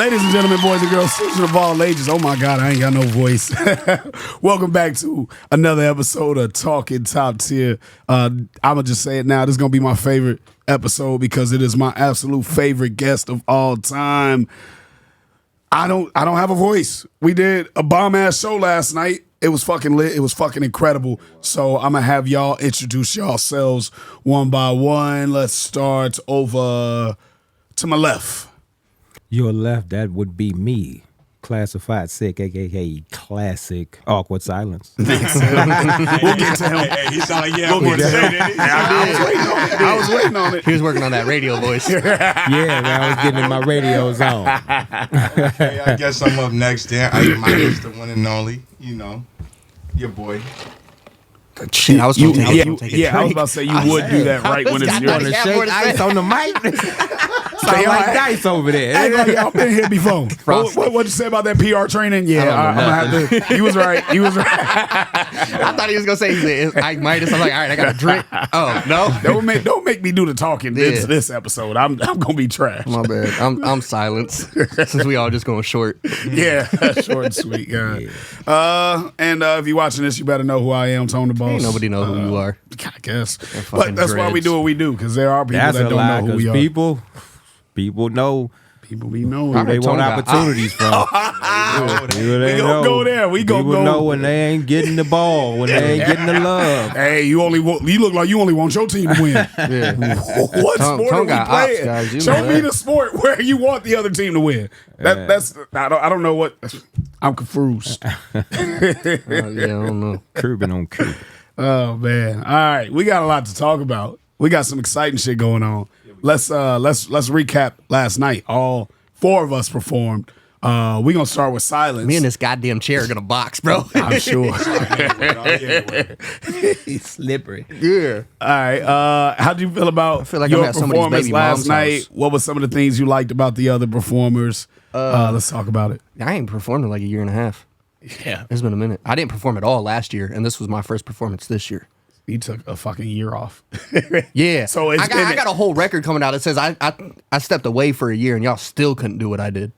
Ladies and gentlemen, boys and girls, children of all ages. Oh my God, I ain't got no voice. Welcome back to another episode of Talkin' Top Tier. I'm gonna just say it now. This is gonna be my favorite episode because it is my absolute favorite guest of all time. I don't have a voice. We did a bomb ass show last night. It was fucking lit. It was fucking incredible. So I'm gonna have y'all introduce yourselves one by one. Let's start over to my left. Your left, that would be me. Classified sick, a.k.a. classic awkward silence. We'll get to him. Hey, he sounded like, yeah, I'm going to say that. I was waiting on it. He was working on that radio voice. Yeah, man, I was getting in my radio zone. Okay, I guess I'm up next then. Ike Midas, the one and only, you know, your boy. Shit, I was going to take a drink. I was about to say you would do that right when it's your Want to shake ice on the mic? Sound like dice over there. Act like y'all been here before. What'd you say about that PR training? Yeah, I'm gonna have to. He was right. I thought he was gonna say he's Ike Midas. I'm like, all right, I got a drink. Oh no, don't make me do the talking this episode. I'm gonna be trash. My bad. I'm silenced since we all just going short. Yeah, short and sweet. Yeah. And if you're watching this, you better know who I am, Tone the Boss. Ain't nobody know who you are. I guess, but that's why we do what we do because there are people that don't know who we are. People know. People be knowing. Who they want opportunities from. We gonna go there. We gonna People go. know when they ain't getting the ball, when they ain't getting the love. Hey, you look like you only want your team to win. What sport are we playing? Guys, Show me the sport where you want the other team to win. That's I don't know what. I'm confused. Yeah, I don't know. Curbing on curb. Oh man! All right, we got a lot to talk about. We got some exciting shit going on. Let's recap last night. All four of us performed. We gonna start with Silence. Me and this goddamn chair are gonna box, bro. I'm sure. He's slippery. Yeah. All right. How'd you feel about like your I'm at somebody's performance baby last mom's night? house. What was some of the things you liked about the other performers? Let's talk about it. I ain't performed in like a year and a half. Yeah. It's been a minute. I didn't perform at all last year, and this was my first performance this year. You took a fucking year off. Yeah. So I got a whole record coming out that says I stepped away for a year and y'all still couldn't do what I did.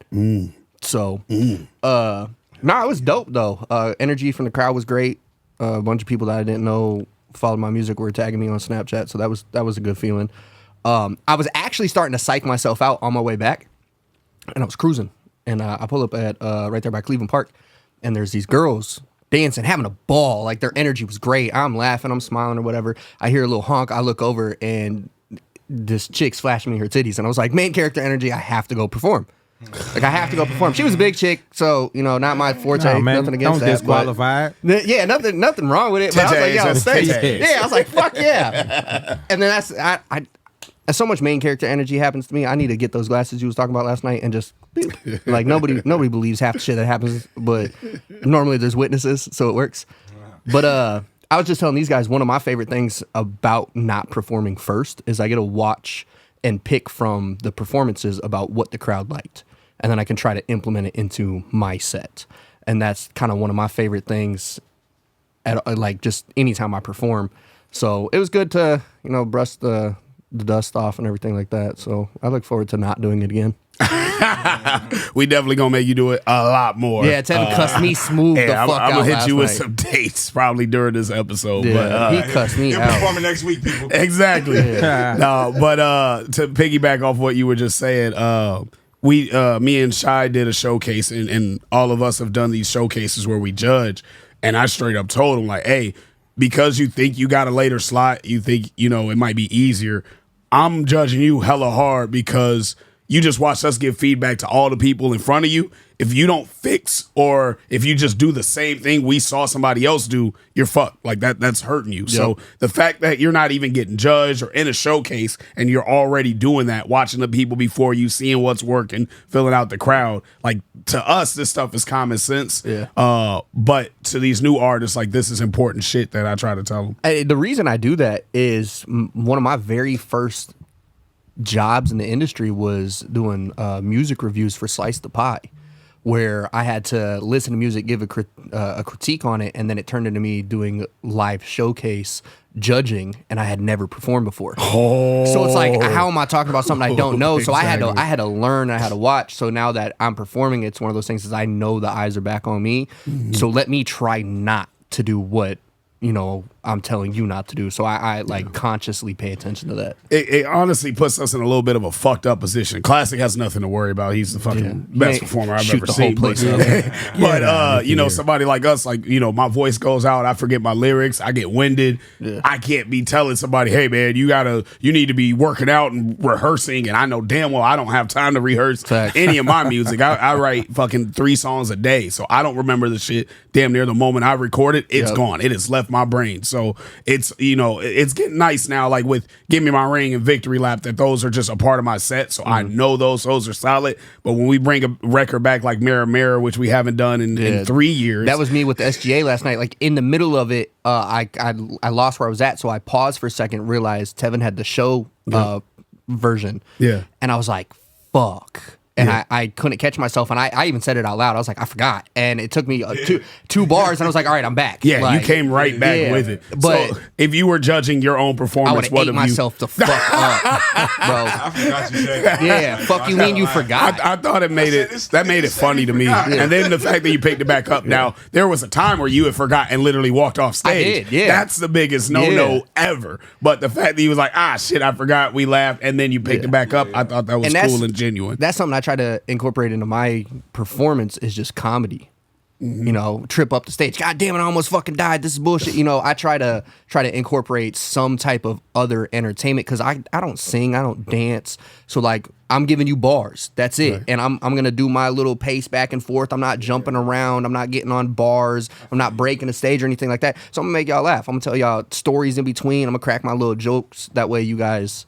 So, no, it was dope though. Energy from the crowd was great. A bunch of people that I didn't know followed my music were tagging me on Snapchat, so that was a good feeling. I was actually starting to psych myself out on my way back, and I was cruising, and I pull up at right there by Cleveland Park, and there's these girls dancing, having a ball. Like their energy was great. I'm laughing, I'm smiling or whatever. I hear a little honk. I look over and this chick's flashing me her titties. And I was like, main character energy, I have to go perform. Like I have to go perform. She was a big chick, so not my forte. No, man, nothing against don't that. disqualify But, yeah, nothing wrong with it. But I was like, yeah, stay. Yeah, I was like, fuck yeah. And then that's as so much main character energy happens to me. I need to get those glasses you was talking about last night and just like nobody believes half the shit that happens, but normally there's witnesses, so it works. But I was just telling these guys, one of my favorite things about not performing first is I get to watch and pick from the performances about what the crowd liked, and then I can try to implement it into my set. And that's kind of one of my favorite things at like just anytime I perform. So it was good to brush the dust off and everything like that. So I look forward to not doing it again. We definitely gonna make you do it a lot more. Yeah, Tevin cussed me smooth the fuck out. I'm gonna hit you with night. some dates probably during this episode. Yeah, but he cussed me You're out. performing next week, people. Exactly. No, but to piggyback off what you were just saying, me and Shy did a showcase, and all of us have done these showcases where we judge, and I straight up told him like, hey, because you think you got a later slot, you think it might be easier. I'm judging you hella hard because you just watched us give feedback to all the people in front of you. If you don't fix or if you just do the same thing we saw somebody else do, you're fucked. Like that's hurting you. Yep. So the fact that you're not even getting judged or in a showcase and you're already doing that, watching the people before you, seeing what's working, filling out the crowd, like to us, this stuff is common sense. Yeah. But to these new artists, like this is important shit that I try to tell them. The reason I do that is one of my very first jobs in the industry was doing music reviews for Slice the Pie, where I had to listen to music, give a critique on it, and then it turned into me doing live showcase judging, and I had never performed before. So it's like, how am I talking about something I don't know? So Exactly. I had to learn, I had to watch. So now that I'm performing, it's one of those things is I know the eyes are back on me. So let me try not to do what, you know, I'm telling you not to do. So I like consciously pay attention to that. It honestly puts us in a little bit of a fucked up position. Klazik has nothing to worry about. He's the fucking best performer I've ever seen. But you know, somebody like us, like, you know, my voice goes out. I forget my lyrics. I get winded. I can't be telling somebody, hey, man, you need to be working out and rehearsing. And I know damn well I don't have time to rehearse any of my music. I write fucking 3 songs a day. So I don't remember the shit damn near the moment I record it. It's gone. It has left my brain. So it's, you know, it's getting nice now, like with Give Me My Ring and Victory Lap, that those are just a part of my set. So I know those are solid. But when we bring a record back like Mirror Mirror, which we haven't done in 3 years. That was me with the SGA last night. Like in the middle of it, I lost where I was at. So I paused for a second, realized Tevin had the show version. Yeah. And I was like, fuck. And I couldn't catch myself, and I even said it out loud. I was like, I forgot, and it took me two bars, and I was like, all right, I'm back. Yeah, like, you came right back with it. But so if you were judging your own performance, I would have ate myself the fuck up, bro. I forgot you said that. Yeah, fuck you mean you forgot? I thought it made it funny to me, and then the fact that you picked it back up. Now there was a time where you had forgot and literally walked off stage. I did, yeah. That's the biggest no ever. But the fact that you was like, shit, I forgot, we laughed, and then you picked it back up, I thought that was cool and genuine. That's something I try to incorporate into my performance is just comedy. You know, trip up the stage. God damn it, I almost fucking died. This is bullshit. You know, I try to incorporate some type of other entertainment because I don't sing, I don't dance. So like I'm giving you bars. That's it. Right. And I'm gonna do my little pace back and forth. I'm not jumping around. I'm not getting on bars. I'm not breaking the stage or anything like that. So I'm gonna make y'all laugh. I'm gonna tell y'all stories in between. I'm gonna crack my little jokes. That way you guys,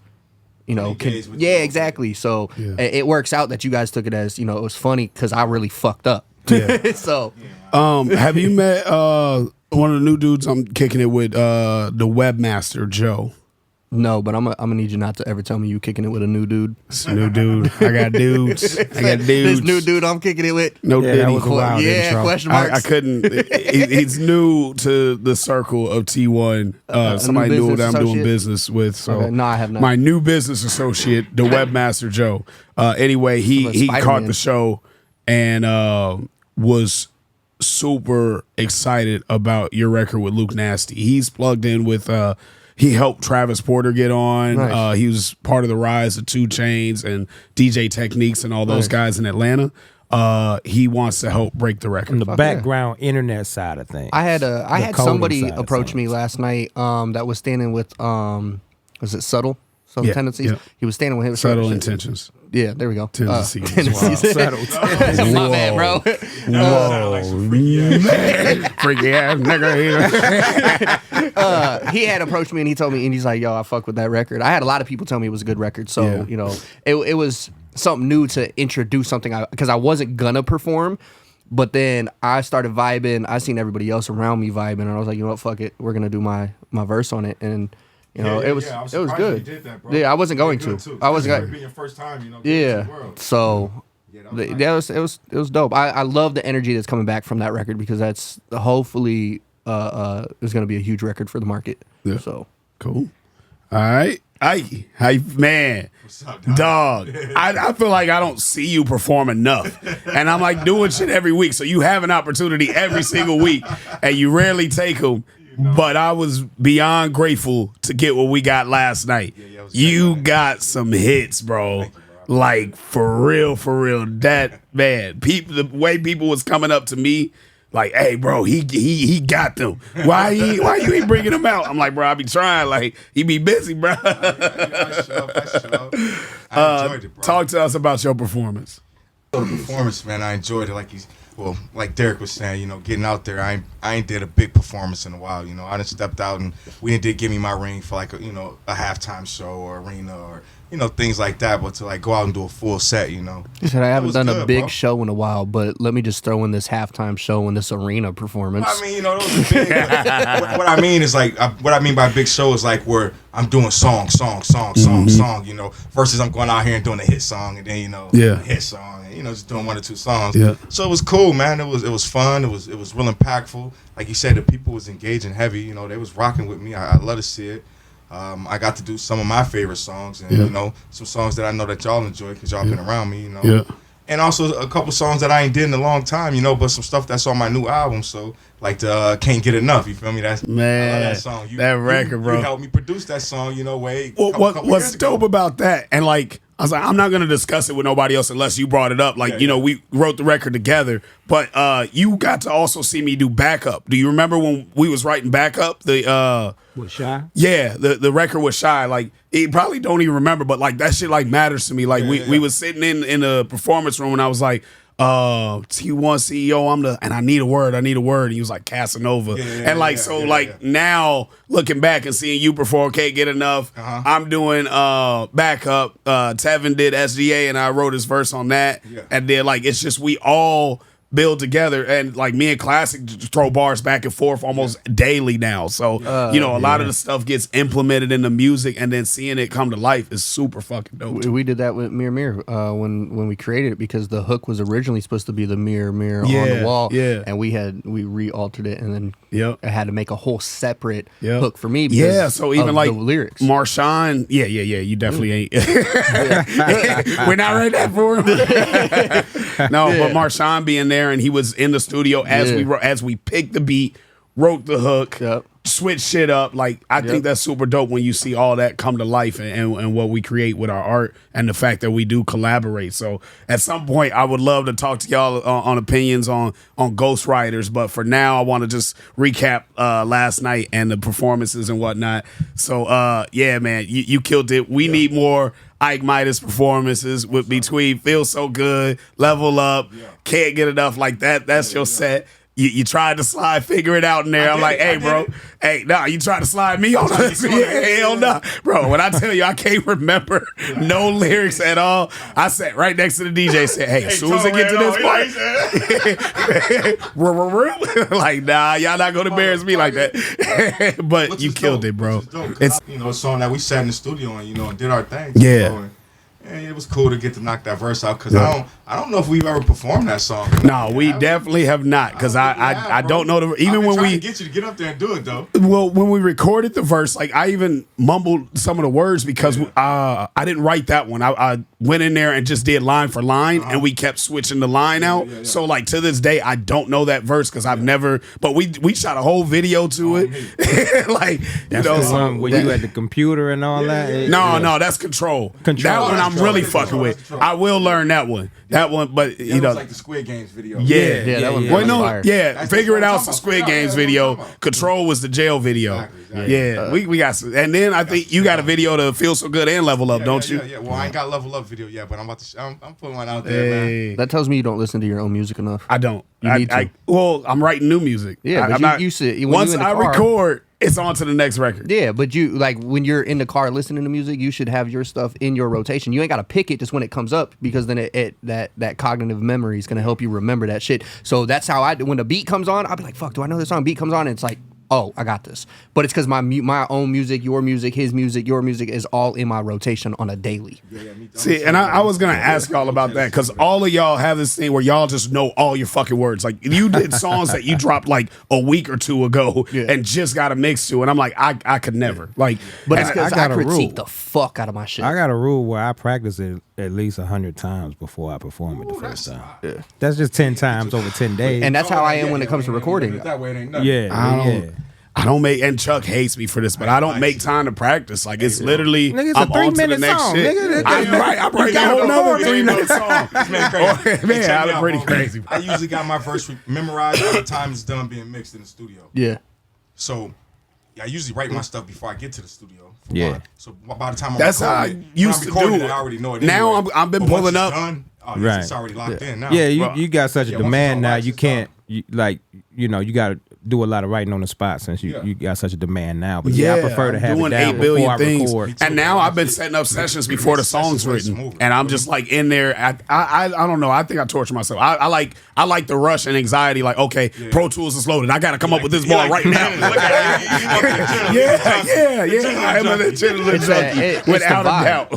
you know, exactly. So it works out that you guys took it as, you know, it was funny because I really fucked up. Yeah. So, have you met one of the new dudes I'm kicking it with, the webmaster Joe? No, but I'm gonna need you not to ever tell me you kicking it with a new dude. It's a new dude. I got dudes. This new dude I'm kicking it with. No Diddy. Question marks. I couldn't. He's new to the circle of T1. Somebody knew that I'm doing business with. So no, I have not. My new business associate, the webmaster Joe. Anyway, he caught the show and was super excited about your record with Luke Nasty. He's plugged in with. He helped Travis Porter get on. Nice. He was part of the rise of 2 Chainz and DJ Techniques and all those guys in Atlanta. He wants to help break the record. From the background internet side of things. I had somebody approach me last night that was standing with was it Subtle Tendencies? Yeah. He was standing with him. Subtle Intentions. Yeah, there we go. Tendencies. Subtle. My bad, bro. Freaky ass nigga. He had approached me and he told me, and he's like, yo, I fuck with that record. I had a lot of people tell me it was a good record. So, you know, it was something new to introduce something because I wasn't gonna perform. But then I started vibing. I seen everybody else around me vibing, and I was like, you know what, fuck it. We're gonna do my verse on it. And you know, it was good. You did that, bro. Yeah, I wasn't going to. I wasn't going. Being your first time, you know. Yeah. So it was dope. I love the energy that's coming back from that record because that's hopefully is going to be a huge record for the market. Yeah. So cool. All right, Ike, man, what's up, dog? I feel like I don't see you perform enough, and I'm like doing shit every week. So you have an opportunity every single week, and you rarely take them. But I was beyond grateful to get what we got last night. You got some hits, bro. Like for real. That man, the way people was coming up to me, like, hey, bro, he got them. Why you ain't bringing them out? I'm like, bro, I be trying. Like he be busy, bro. I enjoyed it, bro. Talk to us about your performance. The performance, man, I enjoyed it. Like Derek was saying, you know, getting out there, I ain't did a big performance in a while. You know, I done stepped out and we did Give Me My Ring for like a halftime show or arena or things like that. But to like go out and do a full set, you know. He said I haven't done a big show in a while, but let me just throw in this halftime show and this arena performance. I mean, those are big. what I mean is like what I mean by big show is like where I'm doing song, you know, versus I'm going out here and doing a hit song and then a hit song. just doing 1 or 2 songs. Yeah. So it was cool, man. It was fun. It was real impactful. Like you said, the people was engaging heavy. You know, they was rocking with me. I love to see it. I got to do some of my favorite songs, and you know, some songs that I know that y'all enjoy because y'all been around me. You know. Yeah. And also a couple songs that I ain't did in a long time, you know, but some stuff that's on my new album. So, like the Can't Get Enough, you feel me? That's Man, I love that song. that record, bro. You helped me produce that song, you know, What's dope about that? And like, I was like, I'm not gonna discuss it with nobody else unless you brought it up. Like, you know, we wrote the record together, but you got to also see me do backup. Do you remember when we was writing backup? With Shy? Yeah, the record was Shy. Like, he probably don't even remember, but like that shit like matters to me. Like we was sitting in the performance room and I was like, T1 CEO, and I need a word. And he was like Casanova. Now looking back and seeing you perform Can't Get Enough, I'm doing backup. Tevin did SGA and I wrote his verse on that. Yeah. And then like it's just we all build together, and like me and Klazik just throw bars back and forth almost daily now. So a lot of the stuff gets implemented in the music, and then seeing it come to life is super fucking dope. We did that with Mirror Mirror when we created it, because the hook was originally supposed to be the mirror on the wall, and we re-altered it, and then I had to make a whole separate hook for me. So even like the lyrics, Marshawn, you definitely ain't. We're not ready that for him. But Marshawn being there, and he was in the studio as we picked the beat, wrote the hook, switched shit up. Like I think that's super dope when you see all that come to life and what we create with our art, and the fact that we do collaborate. So at some point, I would love to talk to y'all on opinions on ghostwriters, but for now, I want to just recap last night and the performances and whatnot. So man, you killed it. We need more Ike Midas performances with between Feel So Good, Level Up, Can't Get Enough, like that. That's your set. You tried to slide Figure It Out in there. I'm like, hey, bro. Hey, nah, you tried to slide me on this? Hell no. Bro, when I tell you I can't remember no lyrics at all, I sat right next to the DJ, said, hey, as soon as I get to this part, like, nah, y'all not going to embarrass me like that. But you killed it, bro. It's a song that we sat in the studio and did our thing. Yeah. And it was cool to get to knock that verse out, because I don't know if we've ever performed that song. No, we definitely have not, because I don't know even when we get you to get up there and do it though. Well, when we recorded the verse, like I even mumbled some of the words because I didn't write that one. I went in there and just did line for line, and we kept switching the line out. So like to this day, I don't know that verse because I've never. But we shot a whole video to it. Like that's the one where you had the computer and all that. No, that's Control. That one I'm really fucking with. I will learn that one. That one, but it was like the Squid Games video. That one. Figure It Out's the Squid Games video. Control was the jail video. Exactly. We got some, and then I think you got a video to Feel So Good and Level Up, don't you? Yeah. Well, I ain't got Level Up video yet, but I'm about to. I'm putting one out there, man. That tells me you don't listen to your own music enough. I don't. You need to. I'm writing new music. Yeah, but I'm not, you should. Once I record, it's on to the next record. Yeah, but you like when you're in the car listening to music, you should have your stuff in your rotation. You ain't got to pick it just when it comes up, because then that cognitive memory is gonna help you remember that shit. So that's how when the beat comes on, I'll be like, fuck, do I know this song? Beat comes on, and it's like, oh, I got this. But it's because my own music, your music, his music, your music is all in my rotation on a daily. See, and I was going to ask y'all about that, because all of y'all have this thing where y'all just know all your fucking words. Like, you did songs that you dropped like a week or two ago and just got a mix to, and I'm like, I could never. Like, but it's because I critique the fuck out of my shit. I got a rule where I practice it at least 100 times before I perform it the first time. Yeah. That's just 10 times over 10 days. And that's how I am when it comes to recording. That way it ain't nothing. I don't make, and Chuck hates me for this, but I don't make time to practice. Like, it's literally, nigga, it's I'm a 3 on to the minute next song, shit. nigga. I'm writing a whole nother 3-minute song. I'm pretty crazy. I usually got my verse memorized by the time it's done being mixed in the studio. Yeah. So I usually write my stuff before I get to the studio. Yeah. So by the time that's how I used to do it. I already know it. Now I've been pulling up. It's already locked in now. Yeah, you got such a demand now. You can't. You got to do a lot of writing on the spot since you got such a demand now. But I prefer to I'm have doing it down 8 billion before I things. record. And now I've been setting up sessions before the song's written, and I'm just like in there. I don't know. I think I torture myself. I like the rush and anxiety. Like, okay, Pro Tools is loaded. I got to come up with this bar right now. Yeah. I'm an adrenaline junkie, without a doubt.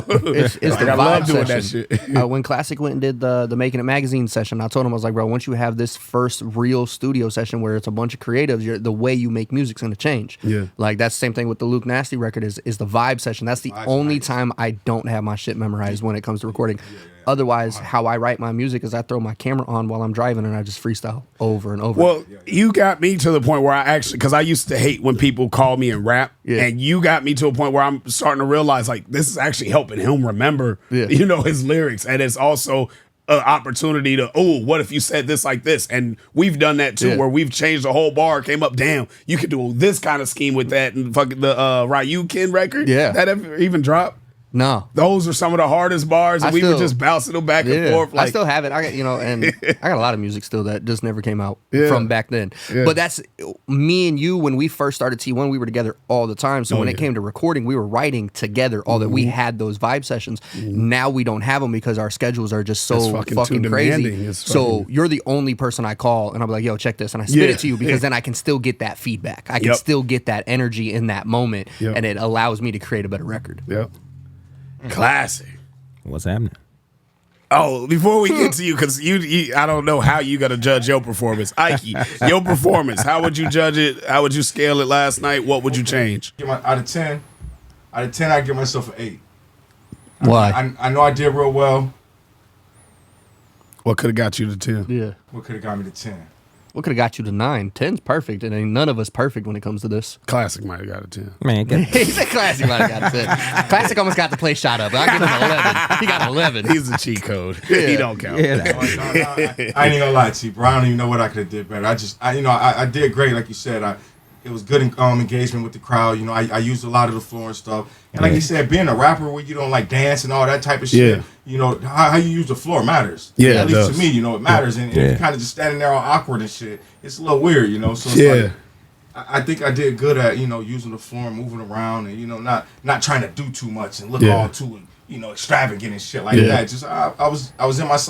It's the I love vibe doing that session. shit. When Klazik went and did the Making It magazine session, I told him, I was like, bro, once you have this first real studio session where it's a bunch of creatives, the way you make music's gonna change. Yeah. Like that's the same thing with the Luke Nasty record is the vibe session. That's the only time I don't have my shit memorized when it comes to recording. Otherwise, how I write my music is I throw my camera on while I'm driving and I just freestyle over and over. Well, you got me to the point where I actually, because I used to hate when people call me and rap, and you got me to a point where I'm starting to realize like this is actually helping him remember, his lyrics, and it's also an opportunity to, what if you said this like this? And we've done that too, where we've changed the whole bar, came up, damn, you could do this kind of scheme with that, and fucking the Ryu Ken record, that ever even dropped. No, those are some of the hardest bars, and we were just bouncing them back and forth. Like, I still have it. I got and I got a lot of music still that just never came out from back then. But that's me and you when we first started T1. We were together all the time. So when it came to recording, we were writing together. All that we had those vibe sessions. Now we don't have them because our schedules are just so fucking crazy. So you're the only person I call, and I'm like, yo, check this, and I spit it to you because then I can still get that feedback. I can still get that energy in that moment, and it allows me to create a better record. Yep. Classic. What's happening? Oh, before we get to you, because you, I don't know how you got to judge your performance. Ike, your performance, how would you judge it? How would you scale it last night? What would you change? Out of 10, I give myself an 8. Why? I know I did real well. What could have got you to 10? Yeah. What could have got me to 10? What could have got you to 9? 10's perfect, and ain't none of us perfect when it comes to this. Klazik might have got a 10. Man, he said Klazik might have got a 10. Klazik almost got the play shot up. I give him an 11. He got an 11. He's a cheat code. He don't count. I ain't gonna lie to you, bro. I don't even know what I could have did better. I did great, like you said. It was good engagement with the crowd. I used a lot of the floor and stuff. And like you said, being a rapper where you don't like dance and all that type of shit, how you use the floor matters. Yeah, at least to me, it matters. And if you're kind of just standing there all awkward and shit, it's a little weird, So it's like, I think I did good at, using the floor and moving around and, not trying to do too much and look all too, extravagant and shit like that. Just I was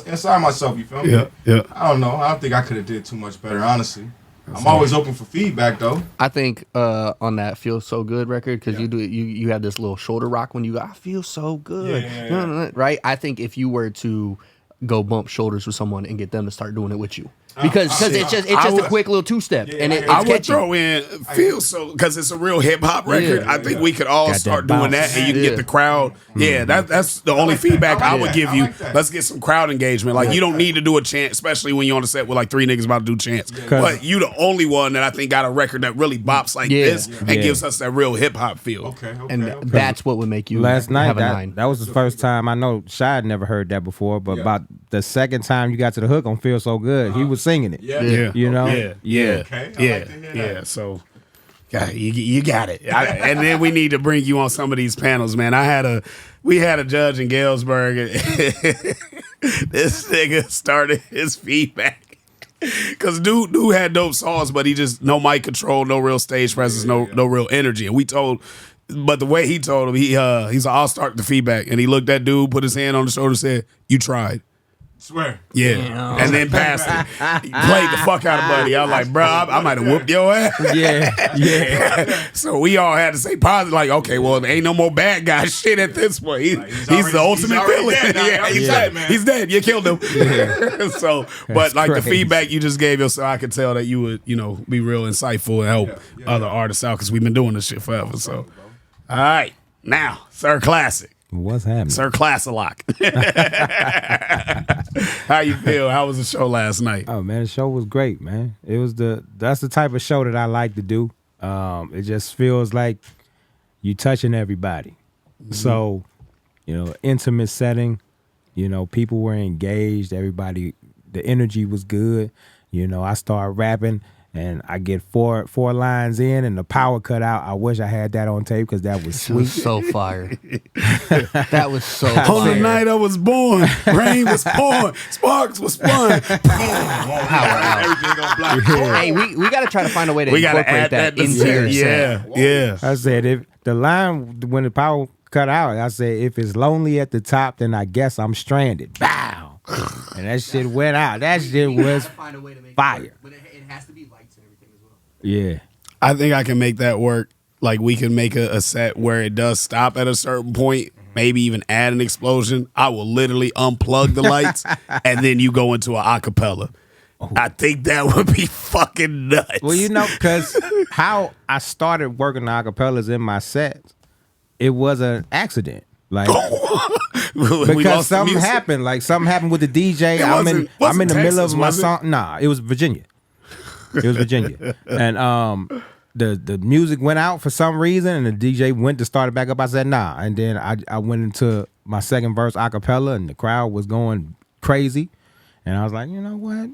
inside myself, you feel me? Yeah. I don't know. I don't think I could have did too much better, honestly. I'm always open for feedback, though. I think on that "Feel So Good" record, because you have this little shoulder rock when you go, "I feel so good," right? I think if you were to go bump shoulders with someone and get them to start doing it with you, because it's just a quick little 2-step, and it's I would catchy. throw in "Feel So" because it's a real hip hop record. I think we could all start doing that, and you can get the crowd. Yeah, that's the only feedback I would give you. Like Let's get some crowd engagement. Like you don't need to do a chant, especially when you're on the set with like 3 niggas about to do chants. But you the only one that I think got a record that really bops like this and gives us that real hip hop feel. Okay. And that's what would make you last night. have a 9. That was the first time I know Shy had never heard that before, but about the second time you got to the hook on "Feel So Good," he was singing it. You know? Yeah. Okay. So, you got it. And then we need to bring you on some of these panels, man. We had a judge in Galesburg. And this nigga started his feedback because dude had dope songs, but he just no mic control, no real stage presence, no real energy. And we told. But the way he told him, he's like, I'll start the feedback. And he looked at dude, put his hand on the shoulder, and said, "You tried." Swear. Yeah. And then passed it. He played the fuck out of Buddy. I was like, bro, I might have whooped your ass. Yeah. So we all had to say positive, like, okay, well, there ain't no more bad guy shit at this point. He's the ultimate villain. He's dead, man. He's dead. You killed him. So, but like the feedback you just gave us, so I could tell that you would, be real insightful and help other artists out because we've been doing this shit forever. So, all right. Now, Sir Klazik. What's happening? Sir Klazik. How you feel? How was the show last night? Oh man, the show was great, man. That's the type of show that I like to do. It just feels like you touching everybody. Mm-hmm. So, intimate setting, people were engaged, everybody, the energy was good. I started rapping and I get four lines in, and the power cut out. I wish I had that on tape because that was sweet. So fire. That was so On fire. the night I was born, rain was pouring, sparks was spun. Power out. Hey, we got to try to find a way to incorporate that into your set. Yeah. I said if the line when the power cut out, I said if it's lonely at the top, then I guess I'm stranded. Bow, and that shit went out. That shit was fire. But it has to be lights and everything as well. Yeah. I think I can make that work. Like we can make a set where it does stop at a certain point, maybe even add an explosion. I will literally unplug the lights and then you go into an acapella. I think that would be fucking nuts. Well, you know, because how I started working the acapellas in my sets, it was an accident. Like because something happened. Like something happened with the DJ. I'm in the middle of my song. Nah, it was Virginia. And the music went out for some reason, and the DJ went to start it back up. I said nah, and then I went into my second verse acapella, and the crowd was going crazy, and I was like, you know what?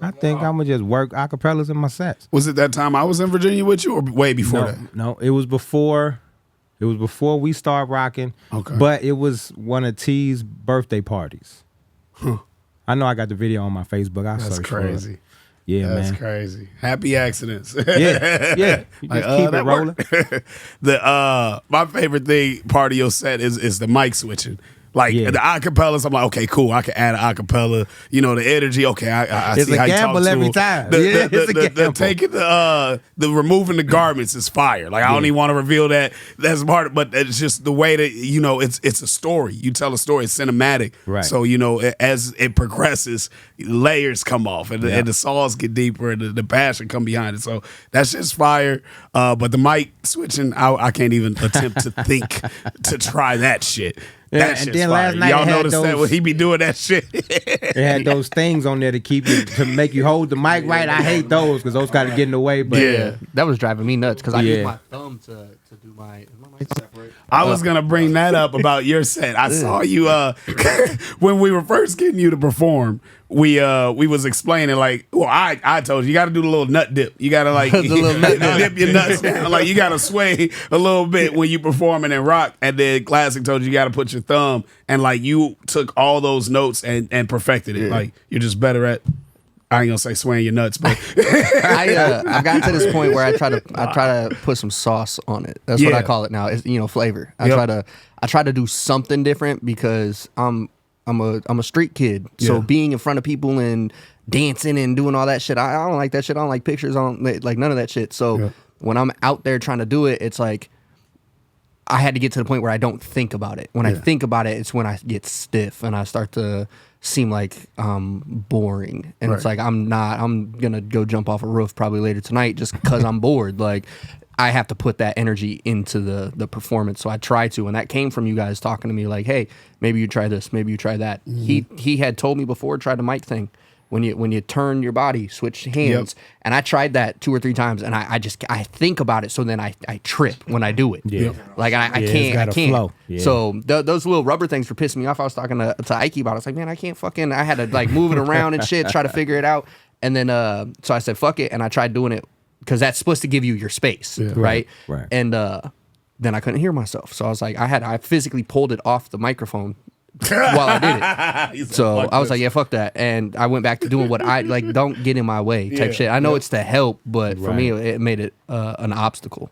I think I'm gonna just work acapellas in my sets. Was it that time I was in Virginia with you, or way before that? No, it was before. It was before we started rocking. Okay. But it was one of T's birthday parties. I know I got the video on my Facebook. That's crazy. Yeah, That's man. crazy. Happy accidents. Yeah. You just keep it rolling. My favorite part of your set is the mic switching. Like the acapellas, I'm like, okay, cool. I can add an acapella. You know, the energy. Okay, I it's see how you talk to It's a gamble every time. It's a gamble. Taking the removing the garments is fire. Like I don't even want to reveal that. That's part. But it's just the way that it's a story. You tell a story. It's cinematic. Right. So as it progresses, layers come off, and the songs get deeper, and the passion come behind it. So that's just fire. But the mic switching, I can't even attempt to think to try that shit. Yeah, and then last night y'all noticed that when he be doing that shit. It had those things on there to make you hold the mic right. I hate those because those kind of get in the way. But that was driving me nuts because I use my thumb to do my mic separate. I was gonna bring that up about your set. I saw you when we were first getting you to perform. We was explaining like, well, I told you got to do the little nut dip. You got to like dip your nuts down. Like you got to sway a little bit when you performing and rock. And then Klazik told you got to put your thumb, and like you took all those notes and perfected it. Like you're just better at. I ain't gonna say swaying your nuts, but I've gotten to this point where I try to put some sauce on it. That's what I call it now. It's flavor. I try to do something different because I'm a street kid. So being in front of people and dancing and doing all that shit, I don't like that shit. I don't like pictures. I don't like none of that shit. So when I'm out there trying to do it, it's like I had to get to the point where I don't think about it. When I think about it, it's when I get stiff and I start to seem like boring. And it's like I'm gonna go jump off a roof probably later tonight just because I'm bored. Like I have to put that energy into the performance. So I try to, and that came from you guys talking to me like, hey, maybe you try this, maybe you try that. He had told me before, try the mic thing. When you turn your body, switch hands. And I tried that 2 or 3 times, and I think about it, so then I trip when I do it. Like I can't. Flow. So those little rubber things were pissing me off. I was talking to Ike about it. I was like, man, I had to like move it around and shit, try to figure it out. And then so I said, fuck it, and I tried doing it because that's supposed to give you your space, right? And then I couldn't hear myself, so I was like, I physically pulled it off the microphone while I did it. So I was like, yeah, fuck that. And I went back to doing what I like, don't get in my way type shit. I know it's to help, but for me, it made it an obstacle.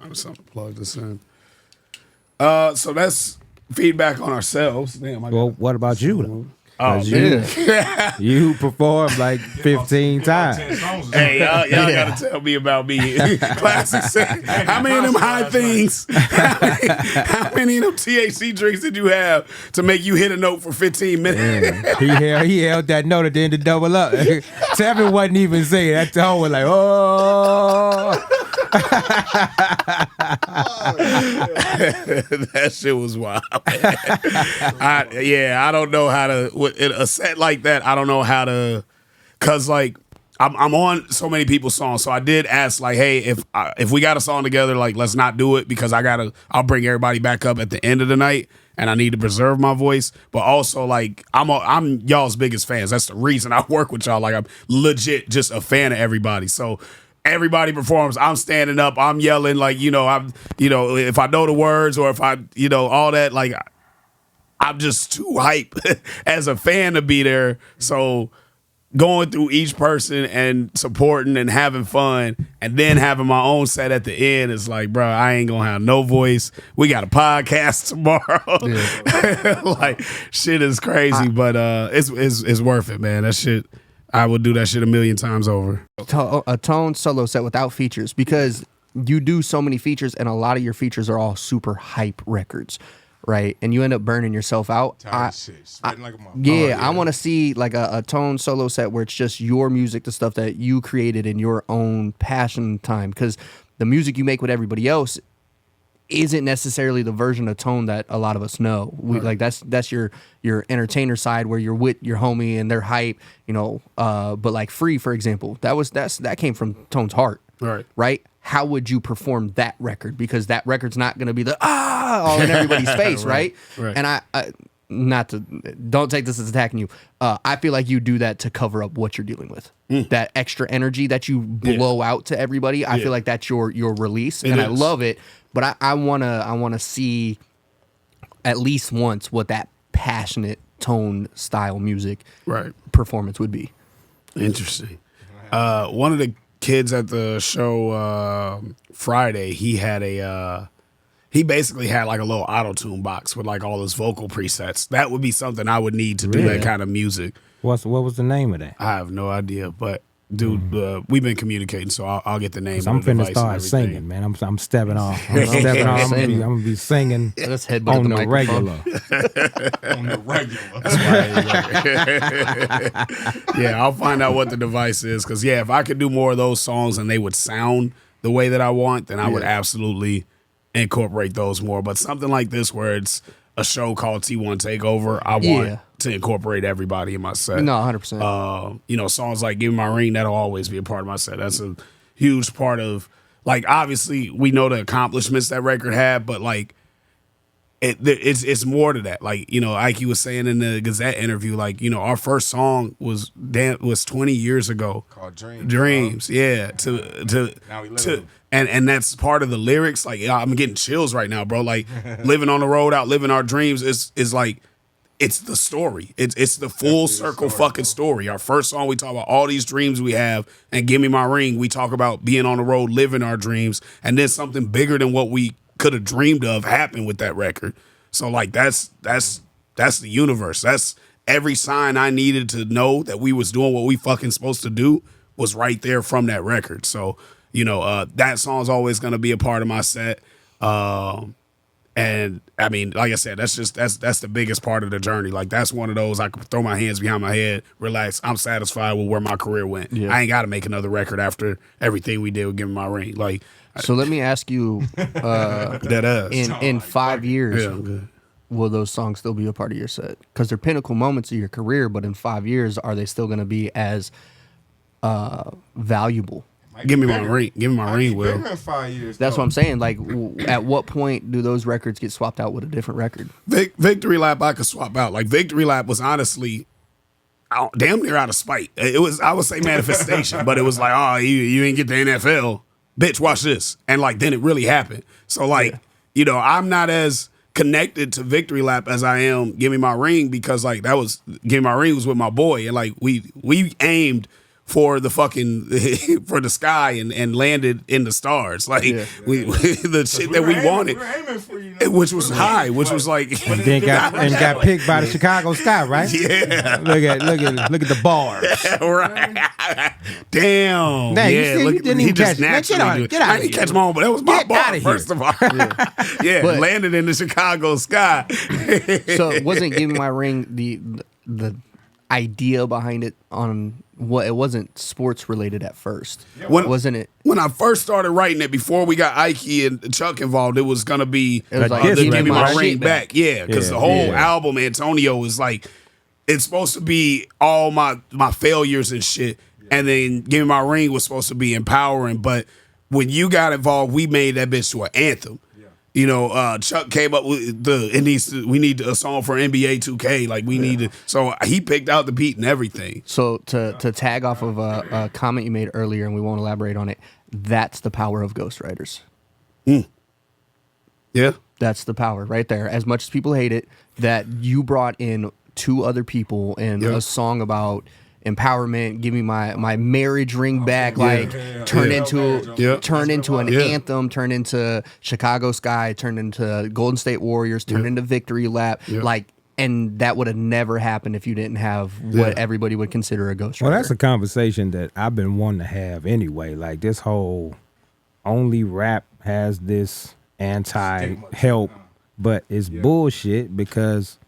Find something to plug this in. So that's feedback on ourselves. Damn, well, what about you though? Oh, you performed like 15 times. Hey, y'all gotta tell me about me. Klazik said, how many of them high things, how many of them THC drinks did you have to make you hit a note for 15 minutes? He held that note at the end to double up. Tevin wasn't even saying that. Tone was like, oh. That shit was wild. I don't know how to a set like that. I don't know how to, cause like I'm on so many people's songs. So I did ask like, hey, if we got a song together, like let's not do it because I'll bring everybody back up at the end of the night and I need to preserve my voice. But also, like, I'm y'all's biggest fans. That's the reason I work with y'all. Like, I'm legit just a fan of everybody. So everybody performs, I'm standing up, I'm yelling, like, if I know the words or if I, all that, like, I'm just too hype as a fan to be there. So going through each person and supporting and having fun and then having my own set at the end is like, bro, I ain't gonna have no voice. We got a podcast tomorrow. Yeah. Like, shit is crazy, but it's worth it, man. That shit, I would do that shit a million times over. A tone solo set without features, because you do so many features and a lot of your features are all super hype records. Right, and you end up burning yourself out. I want to see like a tone solo set where it's just your music, the stuff that you created in your own passion time. Because the music you make with everybody else isn't necessarily the version of tone that a lot of us know. Like that's your entertainer side where you're with your homie and they're hype, But like Free, for example, that came from Tone's heart. Right. How would you perform that record? Because that record's not going to be the all in everybody's face, right? And I don't take this as attacking you. I feel like you do that to cover up what you're dealing with. That extra energy that you blow out to everybody. I feel like that's your release, and I love it. But I wanna see at least once what that passionate tone style music performance would be. Interesting. One of the kids at the show Friday, he basically had like a little auto-tune box with like all his vocal presets. That would be something I would need to do that kind of music. What was the name of that? I have no idea, but dude, we've been communicating, so I'll get the name. I'm finna start singing, man. I'm stepping off. I'm stepping off. I'm gonna be singing on the regular. On the regular. Yeah, I'll find out what the device is, because if I could do more of those songs and they would sound the way that I want, then I would absolutely incorporate those more. But something like this, where it's a show called T1 Takeover, I want to incorporate everybody in my set. No, 100%. Songs like Give Me My Ring, that'll always be a part of my set. That's a huge part of, like, obviously we know the accomplishments that record had, but like it's more to that. Like, Ike was saying in the Gazette interview, like, our first song was 20 years ago. Called Dreams. Dreams, yeah. Now we live and that's part of the lyrics. Like, I'm getting chills right now, bro. Like, living on the road, out living our dreams is like, it's the story. It's the full circle fucking story. Our first song, we talk about all these dreams we have, and Give Me My Ring, we talk about being on the road, living our dreams, and then something bigger than what we could have dreamed of happened with that record. So like, that's the universe. That's every sign I needed to know that we was doing what we fucking supposed to do was right there from that record. So, that song's always gonna be a part of my set. And I mean, like I said, that's the biggest part of the journey. Like, that's one of those I could throw my hands behind my head, relax. I'm satisfied with where my career went. Yeah. I ain't got to make another record after everything we did with Give Me My Ring. Like, so let me ask you, in 5 years, will those songs still be a part of your set? Because they're pinnacle moments of your career, but in 5 years, are they still going to be as valuable? Give Me My Ring. Give Me My Ring, Will. In 5 years. That's what I'm saying. Like, at what point do those records get swapped out with a different record? Victory Lap, I could swap out. Like, Victory Lap was honestly damn near out of spite. It was, I would say, manifestation, but it was like, oh, you ain't get the NFL. Bitch, watch this. And like, then it really happened. So like, I'm not as connected to Victory Lap as I am Give Me My Ring, because like, that was, Give Me My Ring was with my boy, and like, we aimed for the fucking for the sky and landed in the stars. Like, we the shit that we wanted, which was high, which was like, and then got picked by the Chicago Sky, right? Yeah. Look at the bars. Right. Damn. Nah, yeah. you didn't even catch. Man, get out I didn't catch my own, but that was my bar, first of all. Yeah. But landed in the Chicago sky. So it wasn't Give Me My Ring the idea behind it on what it wasn't sports related at first, wasn't it? When I first started writing it, before we got Ike and Chuck involved, it was gonna be like, Give Me My Ring back. Yeah, because the whole album, Antonio, is like, it's supposed to be all my failures and shit, and then Give Me My Ring was supposed to be empowering. But when you got involved, we made that bitch to an anthem. You know, Chuck came up with we need a song for NBA 2K. Like we need to, so he picked out the beat and everything. So to tag off of a comment you made earlier, and we won't elaborate on it, that's the power of ghostwriters. Yeah. That's the power right there. As much as people hate it, that you brought in 2 other people in a song about empowerment, give me my marriage ring back, turn into an anthem, turn into Chicago Sky, turn into Golden State Warriors, turn into Victory Lap, and that would have never happened if you didn't have what everybody would consider a ghostwriter. Well, that's a conversation that I've been wanting to have anyway. Like this whole only rap has this anti-help, but it's bullshit because,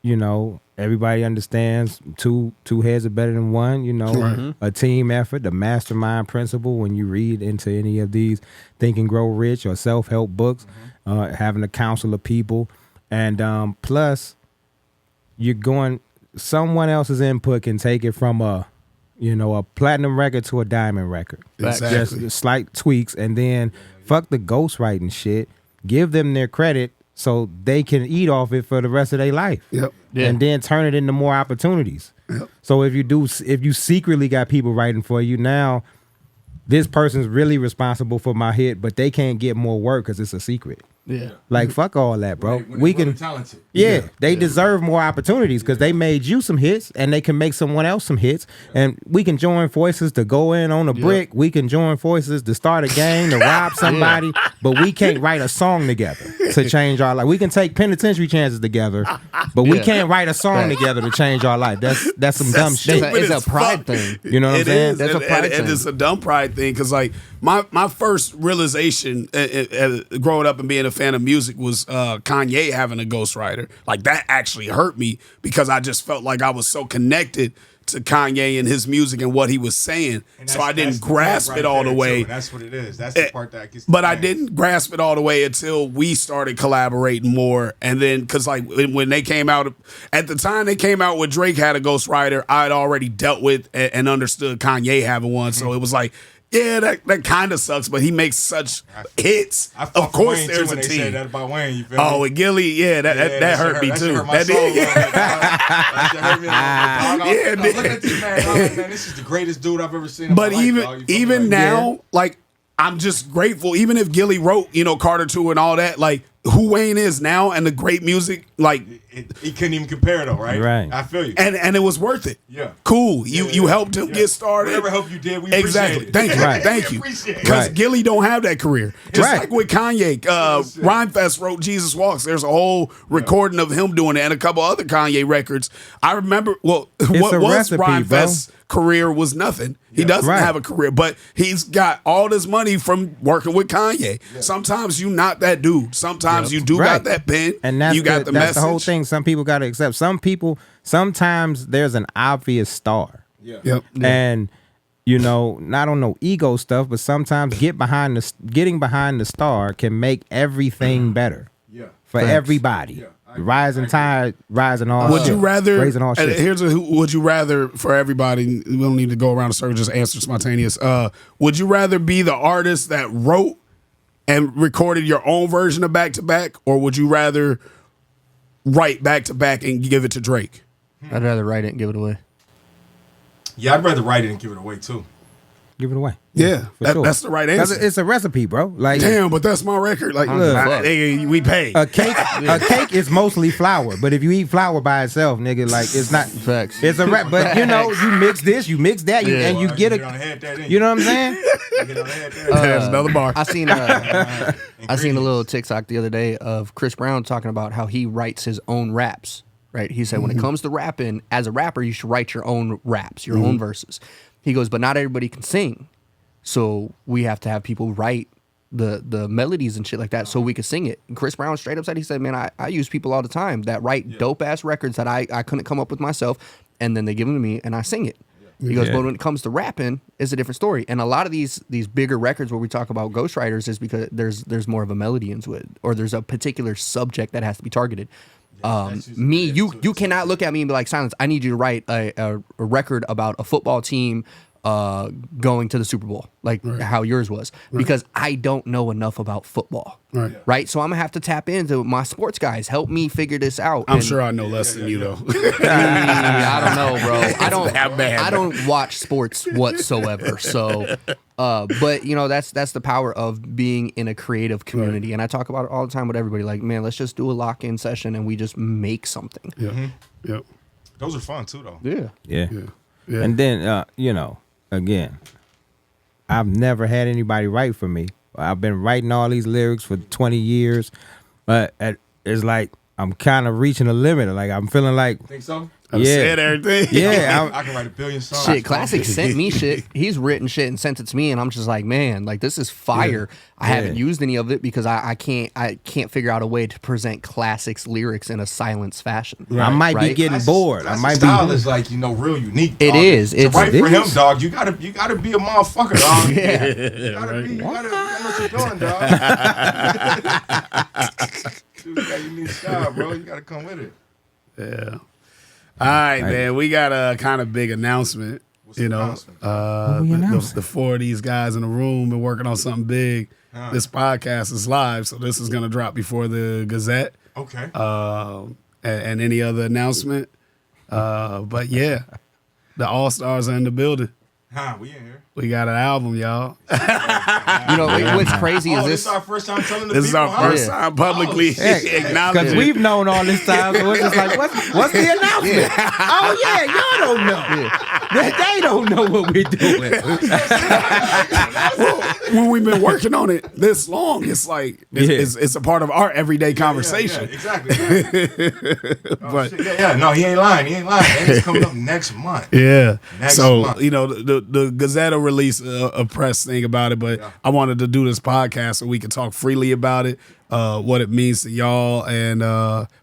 you know, everybody understands two heads are better than one, you know, a team effort, the mastermind principle. When you read into any of these Think and Grow Rich or self-help books, having a council of people, and plus you're going, someone else's input can take it from a platinum record to a diamond record. Exactly. Just slight tweaks, and then fuck the ghostwriting shit. Give them their credit so they can eat off it for the rest of their life. Yep. Yeah. And then turn it into more opportunities. Yep. So if you secretly got people writing for you, now this person's really responsible for my hit, but they can't get more work because it's a secret. Yeah. Like fuck all that, bro. When We they're can talented. they deserve more opportunities because they made you some hits and they can make someone else some hits. And we can join forces to go in on a brick. We can join forces to start a gang, to rob somebody, but we can't write a song together to change our life. We can take penitentiary chances together, but we can't write a song together to change our life. That's some dumb shit. It's a pride thing. You know what I'm saying? That's a pride thing. And it's a dumb pride thing because, like, my first realization growing up and being a fan of music was Kanye having a ghostwriter. Like, that actually hurt me because I just felt like I was so connected to Kanye and his music and what he was saying. So I didn't grasp it all the way. That's what it is. That's the part that gets. But I didn't grasp it all the way until we started collaborating more. And then, because like when they came out, at the time they came out with Drake had a ghostwriter, I'd already dealt with and understood Kanye having one. So it was like, yeah, that kind of sucks, but he makes such hits. Of course, there's a team. Said that about Wayne, you feel Oh, me? and Gilly, that hurt me too. That hurt me. I was looking at this man. I was like, man, this is the greatest dude I've ever seen. But even now, like, I'm just grateful. Even if Gilly wrote, Carter 2 and all that, like, who Wayne is now and the great music, like, he couldn't even compare though, right? Right. I feel you. And it was worth it. Yeah. Cool. You helped him get started. Whatever help you did, we Exactly. appreciate it. Thank you. Right. Thank you. Appreciate it. Because Right. Gilly don't have that career. Just Right. like with Kanye. Rhymefest wrote Jesus Walks. There's a whole recording of him doing it and a couple other Kanye records. I remember, what a was recipe, Rhymefest's career was nothing. He doesn't Right. have a career, but he's got all this money from working with Kanye. Sometimes you not that dude. Sometimes you do got that pen. And that's you got the that's message. the whole thing. Some people got to accept. Some people, sometimes there's an obvious star. Yep. And not on no ego stuff, but sometimes getting behind the star can make everything better for everybody. Yeah. Rising tide, rising all. Would shit. you rather? Raising all shit. Would you rather for everybody? We don't need to go around the circle. Just answer spontaneous. Would you rather be the artist that wrote and recorded your own version of Back to Back, or would you rather write Back to Back and give it to Drake? I'd rather write it and give it away. Yeah, I'd rather write it and give it away too. Give it away. Yeah, For sure. that's the right answer. It's a recipe, bro. Like, Damn, but that's my record. Like, Look. nigga, we pay. a cake is mostly flour, but if you eat flour by itself, nigga, like it's not. Facts. It's a rap, but you mix this, you mix that, and you get it on the a. head there, didn't You know what I'm saying? Get on the head there. There's another bar. I seen a little TikTok the other day of Chris Brown talking about how he writes his own raps. Right? He said when it comes to rapping, as a rapper, you should write your own raps, your own verses. He goes, but not everybody can sing, so we have to have people write the melodies and shit like that so we could sing it. And Chris Brown straight up said, he said, man, I use people all the time that write dope ass records that I couldn't come up with myself, and then they give them to me and I sing it. He goes, but when it comes to rapping, it's a different story. And a lot of these bigger records where we talk about ghostwriters is because there's more of a melody into it, or there's a particular subject that has to be targeted. You cannot look at me and be like, Silence, I need you to write a record about a football team going to the Super Bowl, like how yours was, because I don't know enough about football. Right. So I'm gonna have to tap into my sports guys. Help me figure this out. I'm sure I know less than you though. I don't know, bro. I that bad. don't watch sports whatsoever. So, but you know, that's the power of being in a creative community. And I talk about it all the time with everybody. Like, man, let's just do a lock-in session and we just make something. Yep. Those are fun too, though. Yeah. And then, you know, again, I've never had anybody write for me. I've been writing all these lyrics for 20 years, but it's like I'm kind of reaching a limit. Like I'm feeling like, Think so? I've said everything. Yeah, I can write a billion songs. Shit, Klazik sent me shit. He's written shit and sent it to me, and I'm just like, man, like this is fire. I haven't used any of it because I can't figure out a way to present Klazik's lyrics in a silence fashion. I might be getting bored. I might style be. is like, you know, real unique. It dog. is. To It's write for him, is. dog. You gotta be a motherfucker, dog. You gotta right. be. You gotta know what you're doing, dog. Dude, you got unique style, bro. You gotta come with it. Yeah. All right, man. We got a kind of big announcement. What's the announcement? The four of these guys in the room been working on something big. This podcast is live, so this is gonna drop before the Gazette. Okay. And any other announcement. But yeah, the All Stars are in the building. We in here. We got an album, y'all. You know what's crazy is this this. is our first time telling the This is people. our first time publicly Because acknowledging. we've known all this time, so we're just like, what's the announcement? Oh yeah, y'all don't know. They don't know what we're doing. When we've been working on it this long, it's like it's a part of our everyday conversation. Yeah, exactly. But No, he ain't lying. And it's coming up next month. yeah, Next so month. you know the Gazette will release a press thing about it, but I wanted to do this podcast so we can talk freely about it, what it means to y'all, and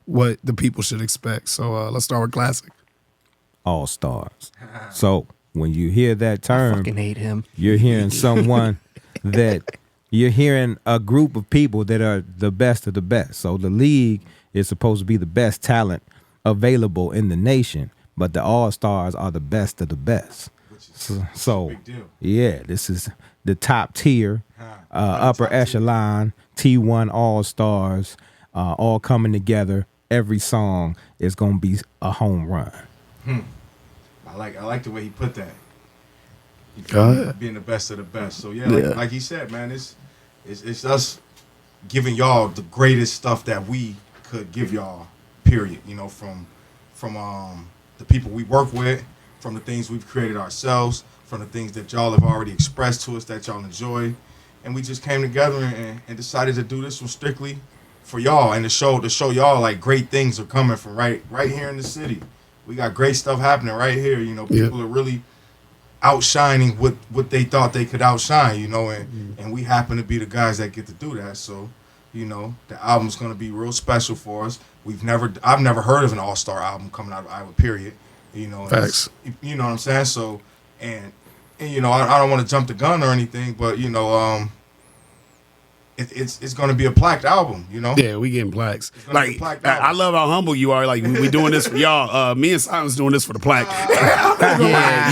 what the people should expect. So let's start with Klazik. All Stars. So when you hear that term, Fucking hate him. you're hearing someone that you're hearing a group of people that are the best of the best. So the league is supposed to be the best talent available in the nation, but the All Stars are the best of the best. So big deal. yeah, this is the top tier, upper echelon, T1 All Stars, all coming together. Every song is gonna be a home run. I like the way he put that. Go ahead. Being the best of the best. So like he said, man, it's us giving y'all the greatest stuff that we could give y'all. Period. You know, from the people we work with, from the things we've created ourselves, from the things that y'all have already expressed to us that y'all enjoy, and we just came together and decided to do this one strictly for y'all and to show y'all like great things are coming from right here in the city. We got great stuff happening right here. You know, people are really outshining what they thought they could outshine, you know, and we happen to be the guys that get to do that. So, you know, the album's gonna be real special for us. I've never heard of an all-star album coming out of Iowa, period. You know, Facts. You know what I'm saying? So, and you know, I don't want to jump the gun or anything, but you know, it's gonna be a plaqued album, you know. Yeah, we getting plaques. Like plaqued I album. love how humble you are. Like we doing this for y'all. Me and Simon's doing this for the plaque. Yeah.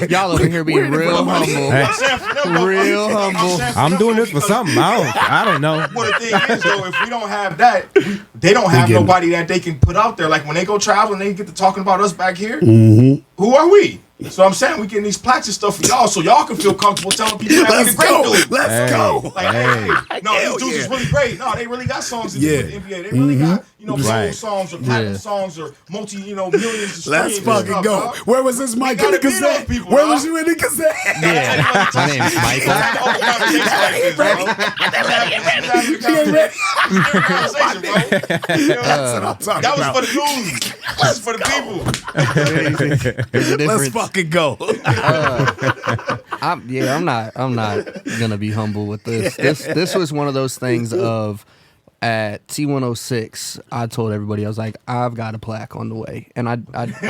Y'all over here being real humble. I'm saying for them, though, Real humble. I'm doing this for something. I don't know. Well, the thing is, though, if we don't have that, they don't have getting- nobody that they can put out there. Like when they go travel and they get to talking about us back here, who are we? So I'm saying we getting these plaques and stuff for y'all, so y'all can feel comfortable telling people that we Let's the great go. dude. Let's go. Like, hey, no, Hell these dudes yeah. is really great. No, they really got songs in Yeah. the NBA. They really got, you know, gold Right. songs or platinum songs or millions of streams. Let's and fucking stuff, go. dog. Where was this Mike We in the gotta be Gazette? those people, Where dog. was you in the Gazette? Yeah. My name's Michael. That's what I'm talking That was about. for the news. That's for the people. There's a Let's difference. fucking go. I'm not gonna be humble with this. This was one of those things of at T106. I told everybody, I was like, I've got a plaque on the way, and I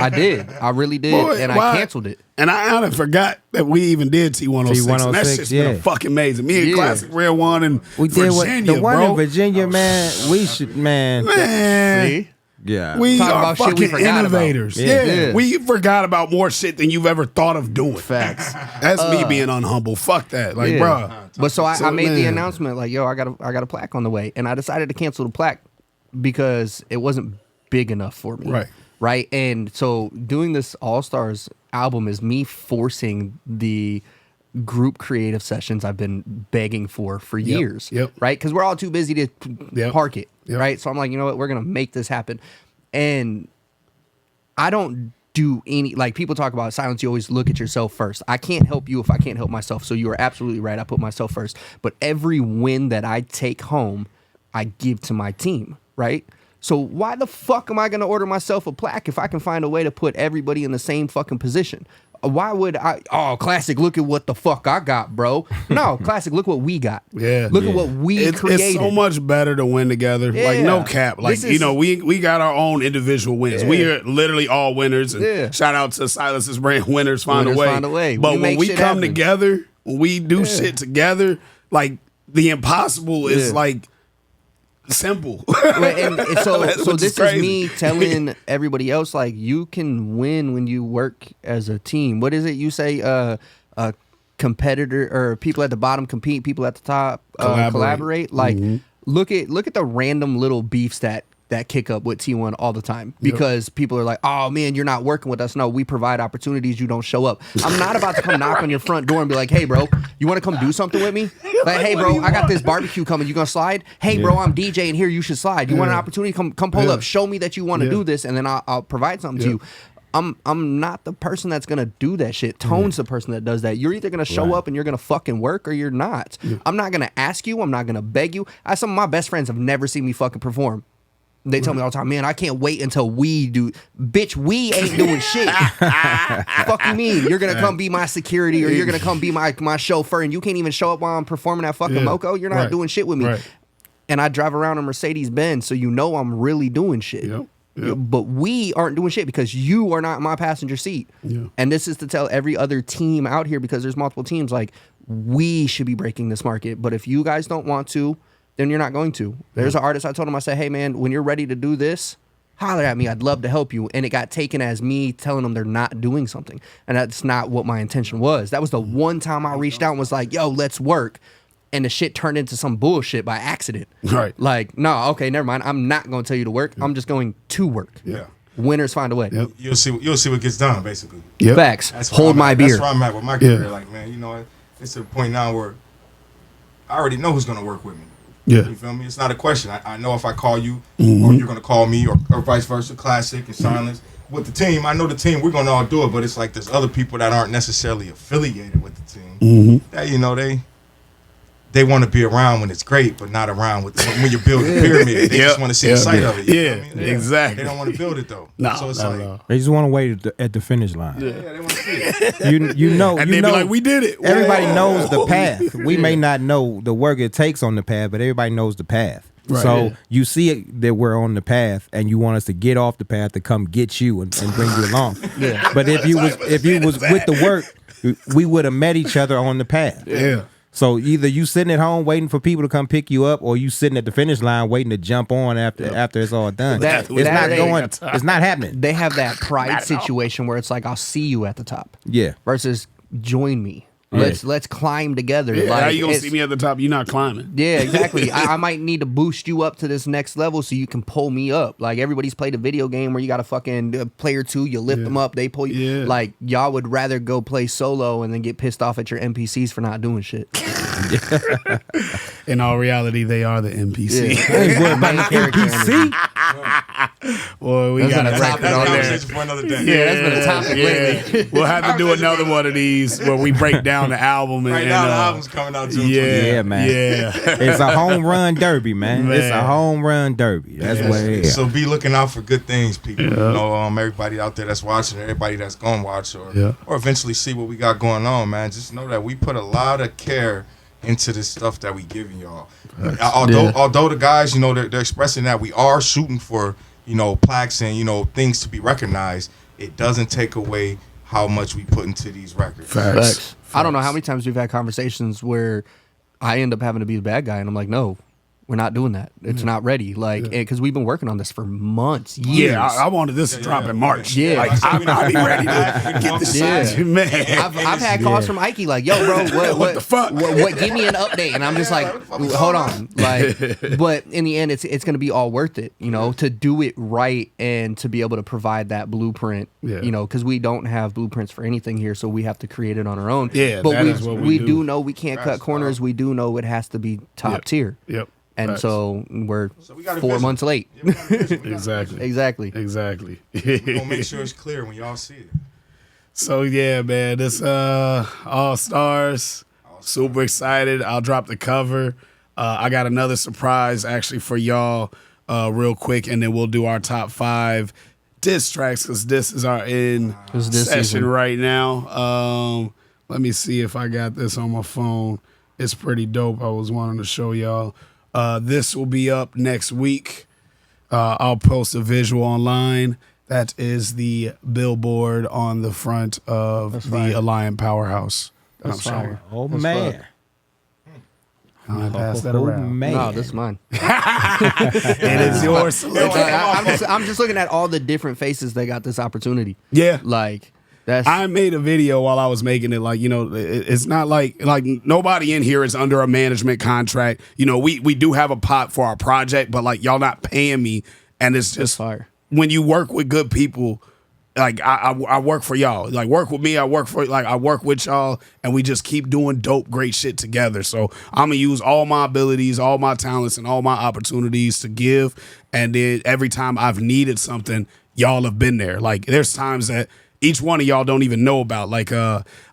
did. I really did, Boy, and why? I canceled it. And I honestly forgot that we even did T106. And that T106, shit's been yeah. fucking amazing. Me and Yeah. Klazik ran one in We did Virginia, the one bro. in Virginia, man. We should, man. Man. See? Yeah. We Talking are about shit we fucking forgot about. innovators. Yeah. Yeah. We forgot about more shit than you've ever thought of doing. Facts. That's me being unhumble. Fuck that. Like, Yeah. bruh. But so I made the man. announcement like, yo, I got a plaque on the way, and I decided to cancel the plaque because it wasn't big enough for me. Right. Right. And so doing this All Stars album is me forcing the group creative sessions I've been begging for years. Yep. Right. Because we're all too busy to Yep. park it. Yep. Right. So I'm like, you know what? We're gonna make this happen. And I don't do any, like, people talk about silence. You always look at yourself first. I can't help you if I can't help myself. So you are absolutely right. I put myself first. But every win that I take home, I give to my team. Right. So why the fuck am I going to order myself a plaque if I can find a way to put everybody in the same fucking position? Why would I? Oh, Klazik, look at what the fuck I got, bro. No, Klazik, look what we got. Yeah. Look at what we created. It's so much better to win together. Yeah. Like, no cap. Like, This is- we got our own individual wins. Yeah. We are literally all winners. And Yeah. shout out to Silas's brand, winners find Winners a way. find a way. But We when make we shit come happen. together, when we do shit together, like, the impossible is Yeah. like simple. And so Which this is crazy. me telling everybody else, like, you can win when you work as a team. What is it you say? A competitor or people at the bottom compete, people at the top collaborate. Like, look at the random little beefs that kick up with T1 all the time because people are like, oh man, you're not working with us. No, we provide opportunities. You don't show up. I'm not about to come knock on your front door and be like, hey bro, you want to come do something with me? Like, hey bro, I got this barbecue coming. You gonna slide? Hey bro, I'm DJing here. You should slide. You want an opportunity? Come pull up. Show me that you want to do this, and then I'll provide something to you. I'm not the person that's gonna do that shit. Tone's the person that does that. You're either gonna show up and you're gonna fucking work, or you're not. I'm not gonna ask you. I'm not gonna beg you. Some of my best friends have never seen me fucking perform. They tell me all the time, man, I can't wait until we do. Bitch, we ain't doing shit. Fuck you mean? You're gonna come be my security, or you're gonna come be my chauffeur, and you can't even show up while I'm performing at fucking Moco. You're not doing shit with me. Right. And I drive around a Mercedes Benz, so you know I'm really doing shit. Yep. But we aren't doing shit because you are not in my passenger seat. Yeah. And this is to tell every other team out here, because there's multiple teams, like, we should be breaking this market. But if you guys don't want to, then you're not going to. There's an artist, I told him, I said, hey man, when you're ready to do this, holler at me. I'd love to help you. And it got taken as me telling them they're not doing something. And that's not what my intention was. That was the one time I reached out and was like, yo, let's work. And the shit turned into some bullshit by accident. Right. Like, no, okay, never mind. I'm not going to tell you to work. I'm just going to work. Yeah. Winners find a way. Yep. You'll see what gets done, basically. Yep. Facts. That's where Hold I'm my at. beer. That's where I'm at with my career. Yeah. Like, man, you know, it's to the point now where I already know who's gonna work with me. Yeah. You feel me? It's not a question. I know if I call you, or you're gonna call me, or vice versa. Klazik and Silence with the team. I know the team. We're gonna all do it, but it's like there's other people that aren't necessarily affiliated with the team. That, you know, they want to be around when it's great, but not around when you build a pyramid. They just want to see the sight of it. You know what I mean? Exactly. They don't want to build it though. No, so it's not like, at all. They just want to wait at the finish line. yeah, they want to see it. You know, And you they know, be like, we did it. everybody Whoa. knows the path. We may not know the work it takes on the path, but everybody knows the path. Right. So Yeah. you see it that we're on the path, and you want us to get off the path to come get you and bring you along. But if you was with the work, we would have met each other on the path. Yeah. So either you sitting at home waiting for people to come pick you up, or you sitting at the finish line waiting to jump on after it's all done. That- it's that not ain't- going. It's not happening. They have that pride situation where it's like, I'll see you at the top. Yeah. Versus join me. Yeah. Let's climb together. Yeah, Like, how you gonna it's- see me at the top? You're not climbing. Yeah, exactly. I might need to boost you up to this next level so you can pull me up. Like, everybody's played a video game where you got a fucking player two, you lift them up, they pull you. Yeah. Like, y'all would rather go play solo and then get pissed off at your NPCs for not doing shit. In all reality, they are the NPC. Hey, what about the Character NPC? Boy, we That's got to an wrap topic it That's on a there. conversation for another day. Yeah, that's been a topic lately. We'll have to do another one of these where we break down the album. Right and, now, the album's coming out June 20th. Yeah, man. Yeah. It's a home run derby, man. It's a Man. home run derby. That's what it is. So be looking out for good things, people. You know, everybody out there that's watching, everybody that's gonna watch, or eventually see what we got going on, man. Just know that we put a lot of care into this stuff that we giving y'all. Although the guys, you know, they're expressing that we are shooting for, you know, plaques and, you know, things to be recognized. It doesn't take away how much we put into these records. I don't know how many times we've had conversations where I end up having to be the bad guy, and I'm like, no, we're not doing that. It's not ready. Like, because we've been working on this for months, years. Yeah, I wanted this to drop in March. Yeah. Like, I'll be ready to get this shit, man. I've had calls from Ike like, yo, bro, what the fuck? What, give me an update. And I'm just like, hold on. Like, but in the end, it's going to be all worth it, you know, to do it right and to be able to provide that blueprint, you know, because we don't have blueprints for anything here, so we have to create it on our own. Yeah, but that is what we do know we can't cut corners. We do know it has to be top tier. Yep. And so we're we got a 4 vision. months late. Exactly. Exactly. We're gonna make sure it's clear when y'all see it. So yeah, man, this All Stars. Super excited. I'll drop the cover. I got another surprise actually for y'all real quick, and then we'll do our top 5 diss tracks because this is our end session season. right now. Let me see if I got this on my phone. It's pretty dope. I was wanting to show y'all. This will be up next week. I'll post a visual online. That is the billboard on the front of the Alliant Powerhouse. That I'm showing. Oh, man. I'll pass that around. Man. No, this is mine. It is yours. selection. I'm just looking at all the different faces that got this opportunity. Yeah. Like, that's... I made a video while I was making it. Like, you know, it's not like nobody in here is under a management contract. You know, we do have a pot for our project, but like y'all not paying me. And it's just fire. When you work with good people, like I work for y'all. Like work with me, I work with y'all, and we just keep doing dope, great shit together. So I'm gonna use all my abilities, all my talents, and all my opportunities to give. And then every time I've needed something, y'all have been there. Like there's times that each one of y'all don't even know about. Like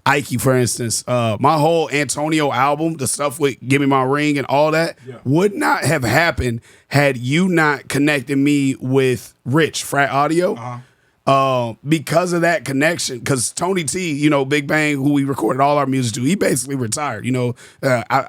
Ike, for instance, my whole Antonio album, the stuff with Give Me My Ring and all that, would not have happened had you not connected me with Rich, Frat Audio. Because of that connection, because Tony T, you know, Big Bang, who we recorded all our music to, he basically retired. You know,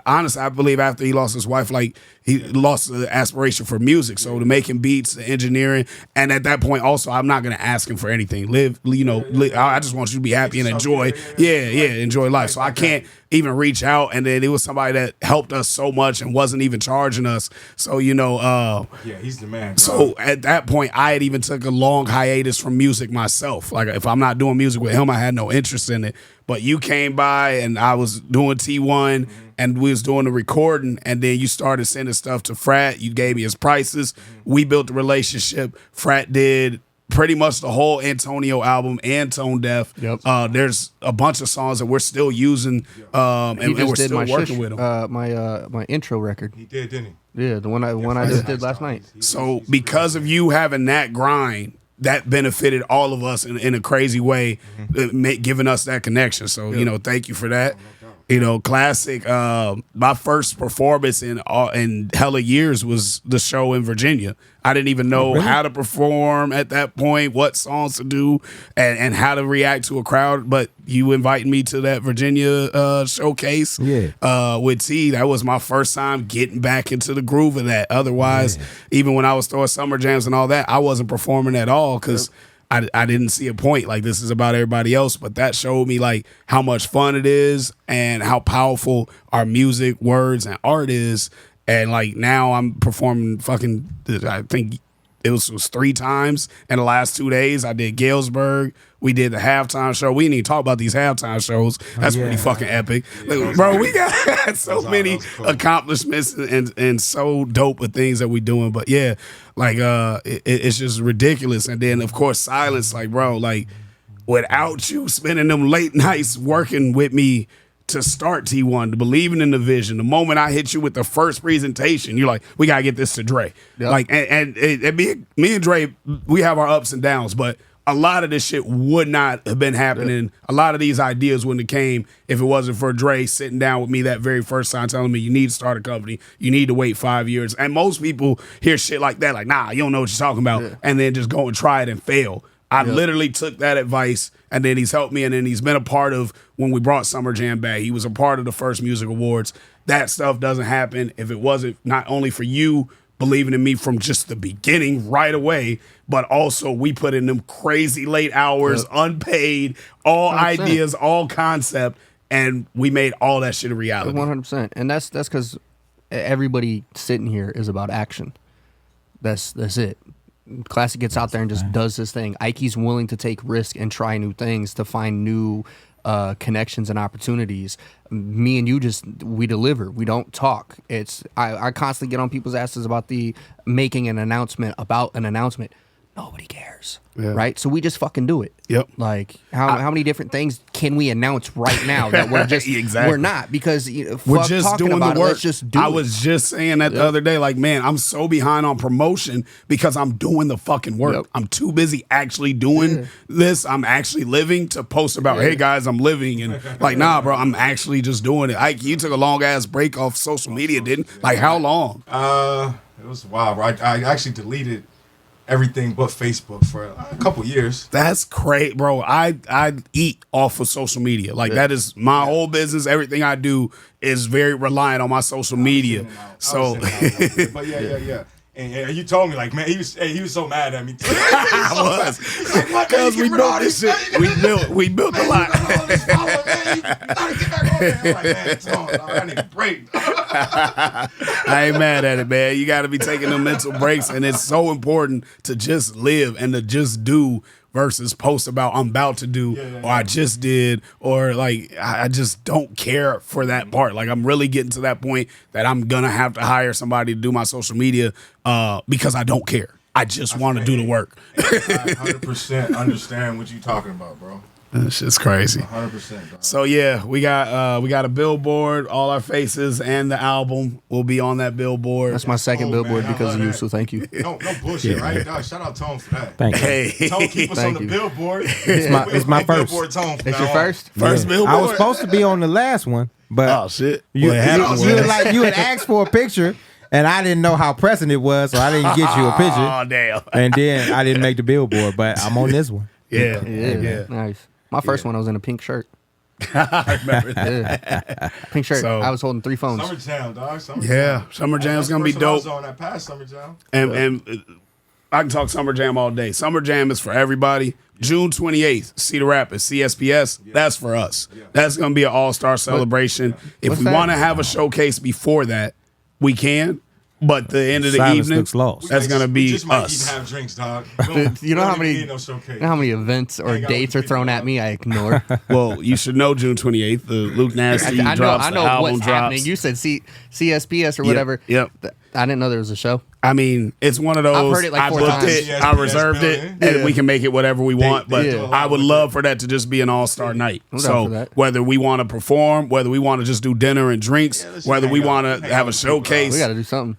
honestly, I believe after he lost his wife, like he lost the aspiration for music. So to making beats, the engineering, and at that point, also, I'm not gonna ask him for anything. Live, you know, I just want you to be happy and enjoy. Enjoy life. So I can't even reach out, and then it was somebody that helped us so much and wasn't even charging us. So you know, he's the man. Bro. So at that point, I had even took a long hiatus from music myself. Like if I'm not doing music with him, I had no interest in it. But you came by and I was doing T1 and we was doing the recording, and then you started sending stuff to Frat. You gave me his prices. We built the relationship. Frat did pretty much the whole Antonio album and Tone Deaf. There's a bunch of songs that we're still using, and we're still working with them. My intro record. He did, didn't he? Yeah, the one I just did last night. So because of you having that grind, that benefited all of us in a crazy way, giving us that connection. So, you know, thank you for that. You know, Klazik, my first performance in hella years was the show in Virginia. I didn't even know how to perform at that point, what songs to do, and how to react to a crowd. But you invited me to that Virginia showcase with T. That was my first time getting back into the groove of that. Otherwise, even when I was throwing summer jams and all that, I wasn't performing at all because I didn't see a point. Like, this is about everybody else. But that showed me, like, how much fun it is and how powerful our music, words, and art is. And, like, now I'm performing I think it was 3 times in the last 2 days. I did Galesburg. We did the halftime show. We didn't even talk about these halftime shows. That's pretty fucking epic. Like, bro, we got so many accomplishments and so dope of things that we doing. But, yeah, like, it's just ridiculous. And then, of course, Silence. Like, bro, like, without you spending them late nights working with me to start T1, believing in the vision, the moment I hit you with the first presentation, you're like, we gotta get this to Dre. Like, and me and Dre, we have our ups and downs, but a lot of this shit would not have been happening. A lot of these ideas wouldn't have came if it wasn't for Dre sitting down with me that very first time telling me, you need to start a company, you need to wait 5 years. And most people hear shit like that, like, nah, you don't know what you're talking about, and then just go and try it and fail. I literally took that advice, and then he's helped me, and then he's been a part of when we brought Summer Jam back. He was a part of the first music awards. That stuff doesn't happen if it wasn't not only for you believing in me from just the beginning right away, but also we put in them crazy late hours, unpaid, all 100%. Ideas, all concept, and we made all that shit a reality. 100%. And that's because everybody sitting here is about action. That's it. Klazik gets out there and just does his thing. Ike's willing to take risk and try new things to find new connections and opportunities. Me and you we deliver. We don't talk. I constantly get on people's asses about making an announcement about an announcement. Nobody cares, right? So we just fucking do it. Yep. Like how many different things can we announce right now that we're just we're not, because we're just doing the work. Let's just do I was just saying that the other day, like, man, I'm so behind on promotion because I'm doing the fucking work. Yep. I'm too busy actually doing this. I'm actually living to post about, hey guys, I'm living, and like, nah, bro, I'm actually just doing it. Ike, you took a long ass break off social media, didn't? Like, how long? It was wild, bro. I actually deleted everything but Facebook for a couple years. That's great, bro. I eat off of social media. Like that is my whole business. Everything I do is very reliant on my social media. So, but yeah. And you told me, like, man, he was so mad at me. I was, because we built this shit. We built a lot. I need a break. I ain't mad at it, man. You got to be taking them mental breaks, and it's so important to just live and to just do versus post about I'm about to do or I just did, or like I just don't care for that part. Like I'm really getting to that point that I'm gonna have to hire somebody to do my social media because I don't care. I just want to do the work. I 100% understand what you're talking about, bro. That shit's crazy. 100%. So yeah, we got a billboard. All our faces and the album will be on that billboard. That's my second billboard man, because of you. So thank you. No bullshit, right? Dog, shout out Tone for that. Thank you. Hey, Tone keep us on the billboard. It's my first. Tone It's your first billboard. I was supposed to be on the last one, but Oh shit! you What happened had asked for a picture, and I didn't know how pressing it was, so I didn't get you a picture. Oh damn! And then I didn't make the billboard, but I'm on this one. Yeah. Nice. My first one, I was in a pink shirt. I remember that. Pink shirt. So- I was holding 3 phones. Summer Jam, dog. Summer Jam. Yeah, Summer Jam's gonna be dope. On that past Summer Jam. And I can talk Summer Jam all day. Summer Jam is for everybody. June 28th, Cedar Rapids, CSPS. That's for us. That's gonna be an all-star celebration. If What's we that? want to have a showcase before that, we can. But the end of the Silence evening, looks lost. that's gonna We be just might us. even have drinks, dog. You know how many? No showcase. You know how many events or Hang out dates with are thrown people, at me? I ignore. Well, you should know June 28th. The Luke Nasty I drops. know the album what's drops. happening. You said CSPS or whatever. Yep. I didn't know there was a show. I mean, it's one of those. I've heard it like I 4 booked times. it. Yes, I yes, reserved it, man. and we can make it whatever we want. But yeah. I would love for that to just be an all-star night. I'm down So for that. whether we want to perform, whether we want to just do dinner and drinks, let's whether just we hang out- want to hang out have a with people, showcase, We got to do something.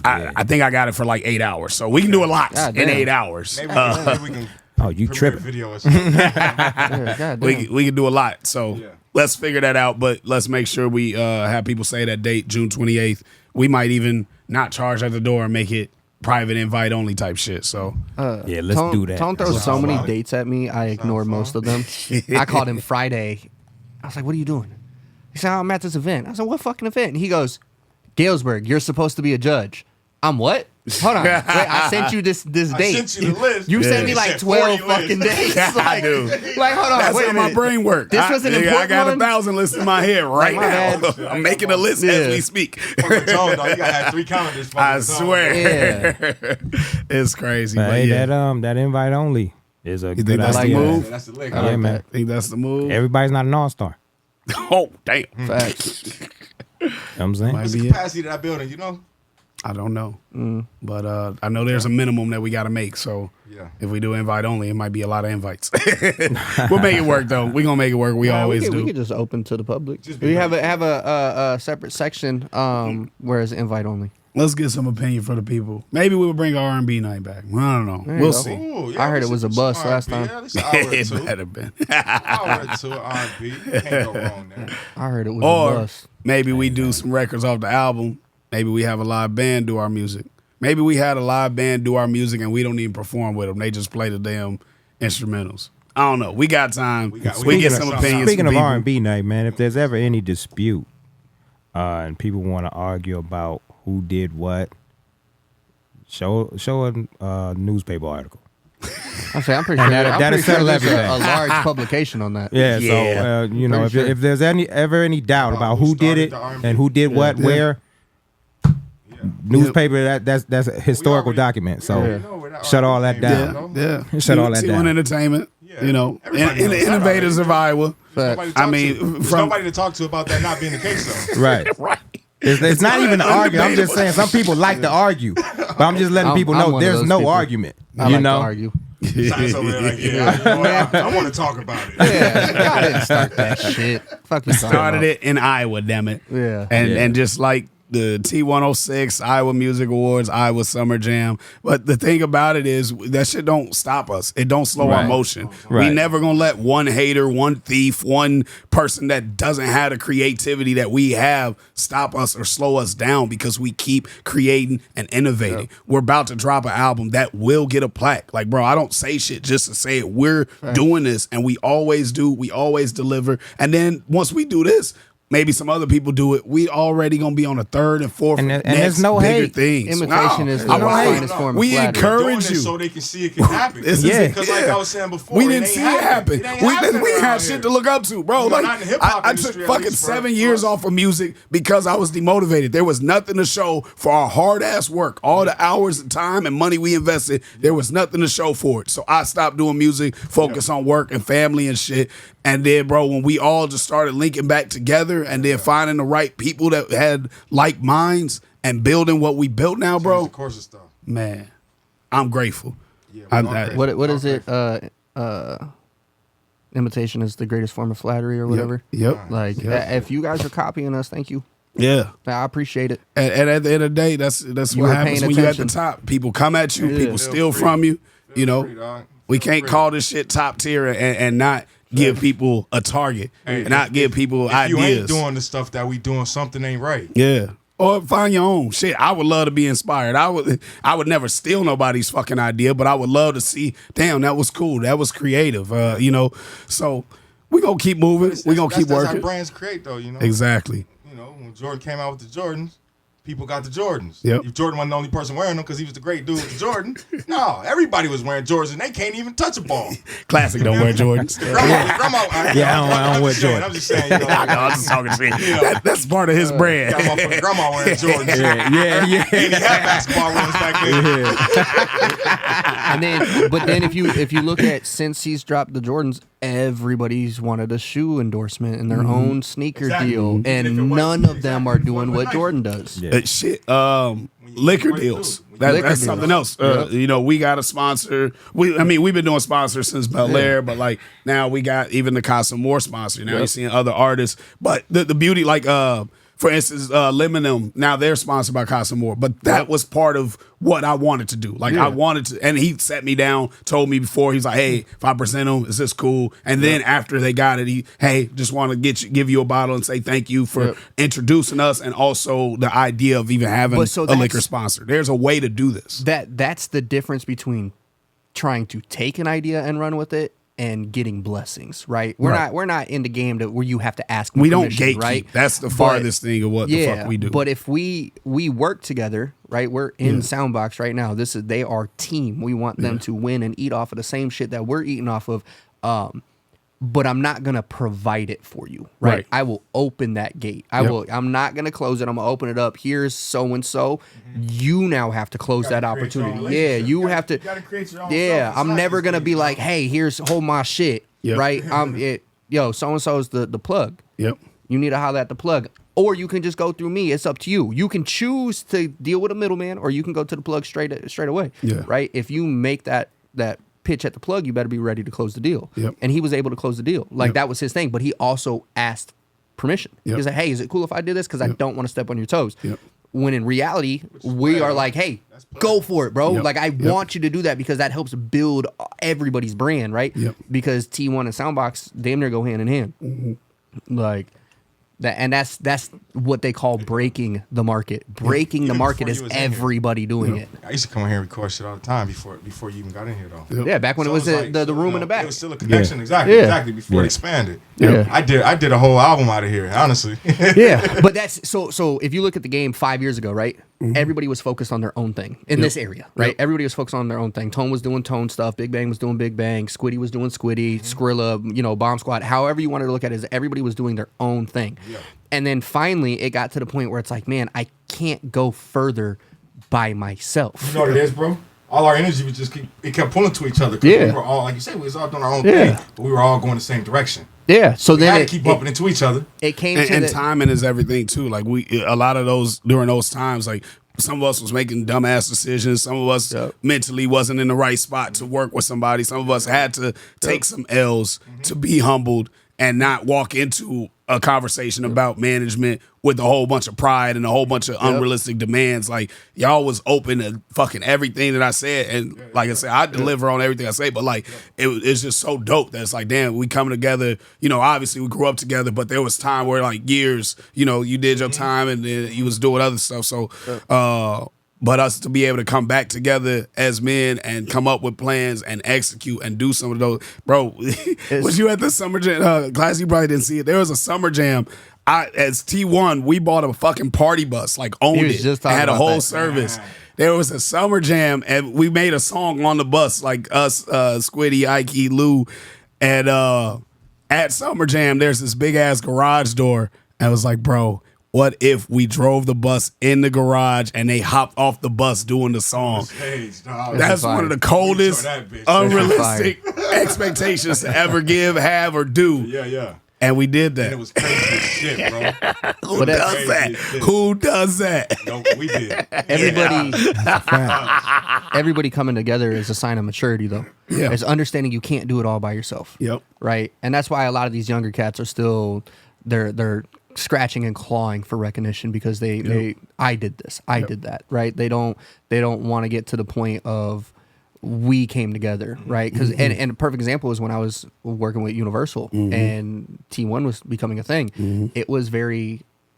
I think I got it for like 8 hours. So we can do a lot God in damn. 8 hours. Maybe we can Oh, you premiere a tripping? video or something. Yeah, God damn. We can do a lot. So Yeah. let's figure that out. But let's make sure we have people say that date, June 28th. We might even not charge at the door and make it private invite only type shit. So Yeah, let's Tone, do that. Tone throws so Sounds many fun. dates at me. I ignore most of them. I called him Friday. I was like, "What are you doing?" He said, "I'm at this event." I said, "What fucking event?" And he goes, "Galesburg. You're supposed to be a judge." I'm what? Hold on. Wait, I sent you this date. I sent you the list. You sent me It like said 12 40 fucking lists. days. I do. Like, hold on. That's wait how a my minute. brain works. This was an I important got one? 1,000 lists in my head right my now. bad. I'm making a list Yeah. as we speak. Fucking Tone, dog. You gotta have 3 calendars. I fucking Tone. swear. It's crazy. But But hey, yeah, that invite only is a you good think that's the idea. move? Yeah, that's the lick. I like Yeah, man. I think that's the move. Everybody's not an all-star. Oh, damn. Facts. You know what I'm saying? Might What's be the it. capacity of that building, you know? I don't know. But I know there's a minimum that we got to make. So Yeah. if we do invite only, it might be a lot of invites. We'll make it work, though. We're going to make it work. We always we do. could just open to the public. Just be We have a separate section where it's invite only. Let's get some opinion for the people. Maybe we'll bring our R&B night back. I don't know. There you We'll go. see. Ooh, I heard we it was a should bust do last R&B. time. Yeah, at least an hour or It two. better been. Hour or two of R&B. Can't go wrong there. I heard it was a Or bust. maybe we do some records off the album. Maybe we have a live band do our music. Maybe we had a live band do our music and we don't even perform with them. They just play the damn instrumentals. I don't know. We got time. We get some Speaking opinions. Speaking from of people. R&B night, man, if there's ever any dispute and people want to argue about who did what, show a newspaper article. I'm pretty sure that'll settle there's everything. a large publication on that. Yeah, Yeah. so you know, Pretty sure. if there's ever any doubt about who who did started it the R&B. and who did what, where, Newspaper, that's a historical document. So shut all that down. Shut all that down. T1 Entertainment. You know, in the innovators of Iowa. I mean, there's nobody to talk to about that not being the case, though. Right. It's not even an argument. I'm just saying some people like to argue, but I'm just letting people know there's no argument. I like to argue. Science over there, like, I want to talk about it. Yeah, I didn't start that shit. Fuck you. Started it in Iowa, damn it. Yeah. And just like the T106, Iowa Music Awards, Iowa Summer Jam. But the thing about it is that shit don't stop us. It don't slow our motion. We never gonna let one hater, one thief, one person that doesn't have the creativity that we have stop us or slow us down because we keep creating and innovating. We're about to drop an album that will get a plaque. Like, bro, I don't say shit just to say it. We're doing this, and we always do. We always deliver. And then once we do this, maybe some other people do it. We already gonna be on the third and fourth. And there's no bigger hate. Things. Imitation is the finest form of We flattery. encourage you so they can see it can happen. Because like I was saying before, we didn't see it happen. We had shit to look up to, bro. You know, like not in the hip-hop I took industry, at fucking least, 7 years off of music because I was demotivated. There was nothing to show for our hard ass work. All the hours and time and money we invested, there was nothing to show for it. So I stopped doing music, focus on work and family and shit. And then, bro, when we all just started linking back together and then finding the right people that had like minds and building what we built now, bro. The course of stuff. Man, I'm grateful. Yeah, what is it? Imitation is the greatest form of flattery or whatever. Yep. Like, if you guys are copying us, thank you. Yeah. I appreciate it. And at the end of the day, that's what happens when you're at the top. People come at you, people steal from you. You know, we can't call this shit top tier and not give people a target and not give people ideas. You ain't doing the stuff that we doing, something ain't right. Yeah. Or find your own shit. I would love to be inspired. I would never steal nobody's fucking idea, but I would love to see, damn, that was cool. That was creative. You know, so we're going to keep moving. We're going to keep working. That's how brands create, though, you know. Exactly. You know, when Jordan came out with the Jordans, people got the Jordans. Yep. If Jordan wasn't the only person wearing them because he was the great dude with the Jordan, no, everybody was wearing Jordans and they can't even touch a ball. Klazik don't wear Jordans. Grandma, I don't wear Jordans. I'm just saying, you know. I'm just talking shit. You know, that's part of his brand. Got my grandma wearing Jordans. Yeah. He had basketball runs back then. And then if you look at since he's dropped the Jordans, everybody's wanted a shoe endorsement and their own sneaker deal, and none of them are doing what Jordan does. Liquor deals. That's something else. You know, we got a sponsor. We've been doing sponsors since Bel Air, but like now we got even the Casa More sponsor. Now you're seeing other artists. But the beauty, like for instance, Lemon now they're sponsored by Casa More. But that was part of what I wanted to do. Like I wanted to, and he sat me down, told me before, he's like, hey, if I present them, is this cool? And then after they got it, just want to give you a bottle and say thank you for introducing us, and also the idea of even having a liquor sponsor. There's a way to do this. That's the difference between trying to take an idea and run with it and getting blessings, right? We're not in the game where you have to ask. We don't gatekeep. Right? That's the farthest thing of what the fuck we do. But if we work together, right? We're in Soundbox right now. They are team. We want them to win and eat off of the same shit that we're eating off of. But I'm not gonna provide it for you, right? I will open that gate. I'm not gonna close it. I'm gonna open it up. Here's so and so. You now have to close that opportunity. Yeah, you have to. Gotta create your own I'm never gonna be like, hey, hold my shit, right? So and so is the plug. Yep. You need to holler at the plug, or you can just go through me. It's up to you. You can choose to deal with a middleman, or you can go to the plug straight away. Yeah. Right. If you make that pitch at the plug, you better be ready to close the deal. Yep. And he was able to close the deal. Like that was his thing, but he also asked permission. He was like, hey, is it cool if I did this? Because I don't want to step on your toes. When in reality, we are like, hey, go for it, bro. Like, I want you to do that because that helps build everybody's brand, right? Because T1 and Soundbox damn near go hand in hand. Like, that, and that's what they call breaking the market. Breaking the market is everybody doing it. I used to come in here and record shit all the time before you even got in here, though. Yeah, back when it was the room in the back. It was still a connection, exactly, before it expanded. I did a whole album out of here, honestly. But that's so if you look at the game 5 years ago, right? Everybody was focused on their own thing in this area, right? Everybody was focused on their own thing. Tone was doing Tone stuff. Big Bang was doing Big Bang. Squiddy was doing Squiddy. Skrilla, Bomb Squad. However you wanted to look at it, is everybody was doing their own thing. And then finally, it got to the point where it's like, man, I can't go further by myself. You know what it is, bro? All our energy was just it kept pulling to each other. Yeah. We were all, like you said, we was all doing our own thing, but we were all going the same direction. Yeah. So We then had to keep bumping into each other. it came to And timing is everything too. Like a lot of those during those times, like some of us was making dumbass decisions. Some of us mentally wasn't in the right spot to work with somebody. Some of us had to take some L's to be humbled and not walk into a conversation about management with a whole bunch of pride and a whole bunch of unrealistic demands. Like, y'all was open to fucking everything that I said. And like I said, I deliver on everything I say, but like, it's just so dope that it's like, damn, we coming together. You know, obviously we grew up together, but there was time where like years, you know, you did your time and then you was doing other stuff. So, but us to be able to come back together as men and come up with plans and execute and do some of those, bro. Was you at the summer jam? Klazik, you probably didn't see it. There was a summer jam. As T1, we bought a fucking party bus, like owned it, just had a about whole that. service. There was a summer jam, and we made a song on the bus, like us, Squiddy, Ike, Lou, and at summer jam, there's this big ass garage door, and I was like, bro, what if we drove the bus in the garage and they hopped off the bus doing the song? That's one of the coldest, unrealistic expectations to ever give, have, or do. Yeah. And we did that. And it was crazy as shit, bro. Who does that? Who does that? No, we did. Everybody coming together is a sign of maturity, though. Yeah. It's understanding you can't do it all by yourself. Yep. Right. And that's why a lot of these younger cats are still they're scratching and clawing for recognition because I did this, I did that. Right. They don't want to get to the point of we came together, right? Because and a perfect example is when I was working with Universal and T1 was becoming a thing. It was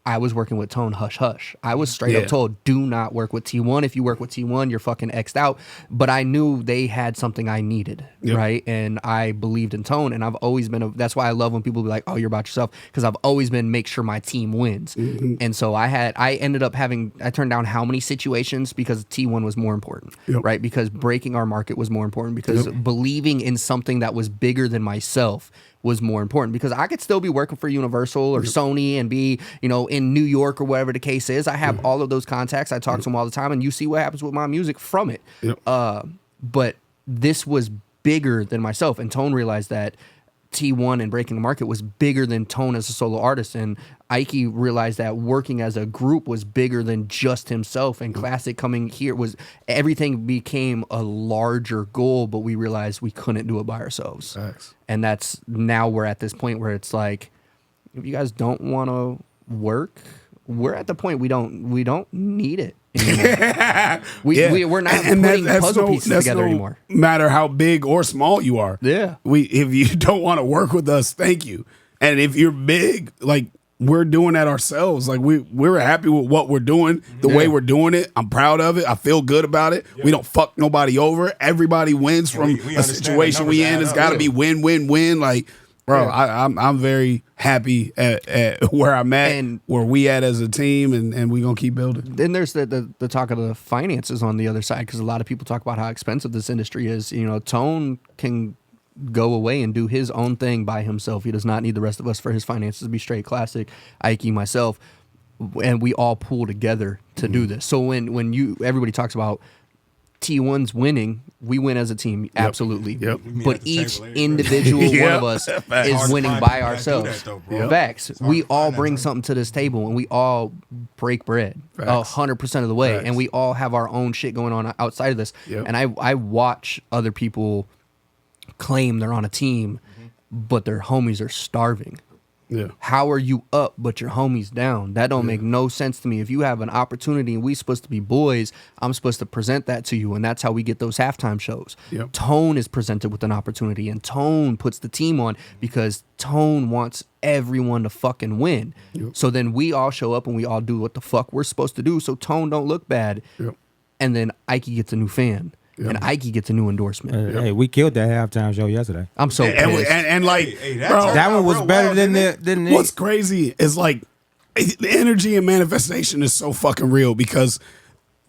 I was working with Tone hush hush. I was straight up told, do not work with T1. If you work with T1, you're fucking X'd out. But I knew they had something I needed, right? And I believed in Tone. And I've always been, that's why I love when people be like, oh, you're about yourself. Because I've always been make sure my team wins. And so I ended up I turned down how many situations because T1 was more important, right? Because breaking our market was more important. Because believing in something that was bigger than myself was more important, because I could still be working for Universal or Sony and be, in New York or whatever the case is. I have all of those contacts. I talk to them all the time, and you see what happens with my music from it. But this was bigger than myself, and Tone realized that T1 and breaking the market was bigger than Tone as a solo artist, and Ike realized that working as a group was bigger than just himself, and Klazik coming here everything became a larger goal, but we realized we couldn't do it by ourselves. And now we're at this point where it's like, if you guys don't want to work, we're at the point we don't need it anymore. We're not putting puzzle pieces together anymore. Matter how big or small you are. Yeah. If you don't want to work with us, thank you. And if you're big, like, we're doing that ourselves. Like, we're happy with what we're doing, the way we're doing it. I'm proud of it. I feel good about it. We don't fuck nobody over. Everybody wins from a situation we in. It's got to be win, win, win. Like, bro, I'm very happy at where I'm at and where we at as a team, and we're going to keep building. Then there's the talk of the finances on the other side, because a lot of people talk about how expensive this industry is. Tone can go away and do his own thing by himself. He does not need the rest of us for his finances to be straight. Klazik, Ike, myself, and we all pool together to do this. So when everybody talks about T1's winning, we win as a team, absolutely. But each individual one of us is winning by ourselves. Facts. We all bring something to this table, and we all break bread 100% of the way, and we all have our own shit going on outside of this. And I watch other people claim they're on a team, but their homies are starving. How are you up but your homies down? That don't make no sense to me. If you have an opportunity and we supposed to be boys, I'm supposed to present that to you, and that's how we get those halftime shows. Tone is presented with an opportunity, and Tone puts the team on because Tone wants everyone to fucking win. So then we all show up and we all do what the fuck we're supposed to do so Tone don't look bad. And then Ike gets a new fan. And Ike gets a new endorsement. Hey, we killed that halftime show yesterday. I'm so pissed. And like, bro, that one was better than the. What's crazy is like the energy and manifestation is so fucking real, because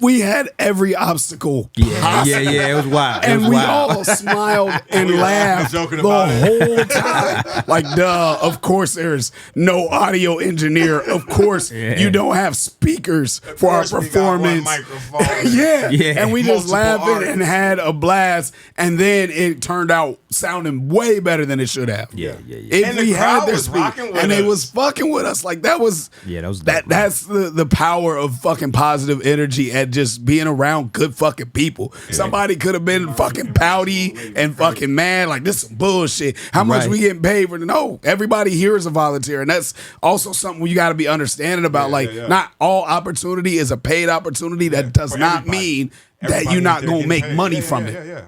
We had every obstacle possible. Yeah, it was wild. And we all smiled and laughed the whole time. Like, duh, of course there's no audio engineer. Of course you don't have speakers for our performance. yeah. And we just laughing and had a blast. And then it turned out sounding way better than it should have. Yeah. If And we the crowd had their was rocking with they us. was fucking with us. Like, that was that's the power of fucking positive energy and just being around good fucking people. Somebody could have been fucking pouty and fucking mad, like, this is some bullshit. How much we getting paid for? No, everybody here is a volunteer, and that's also something you got to be understanding about. Not all opportunity is a paid opportunity. That does not mean that you're not gonna make money from it.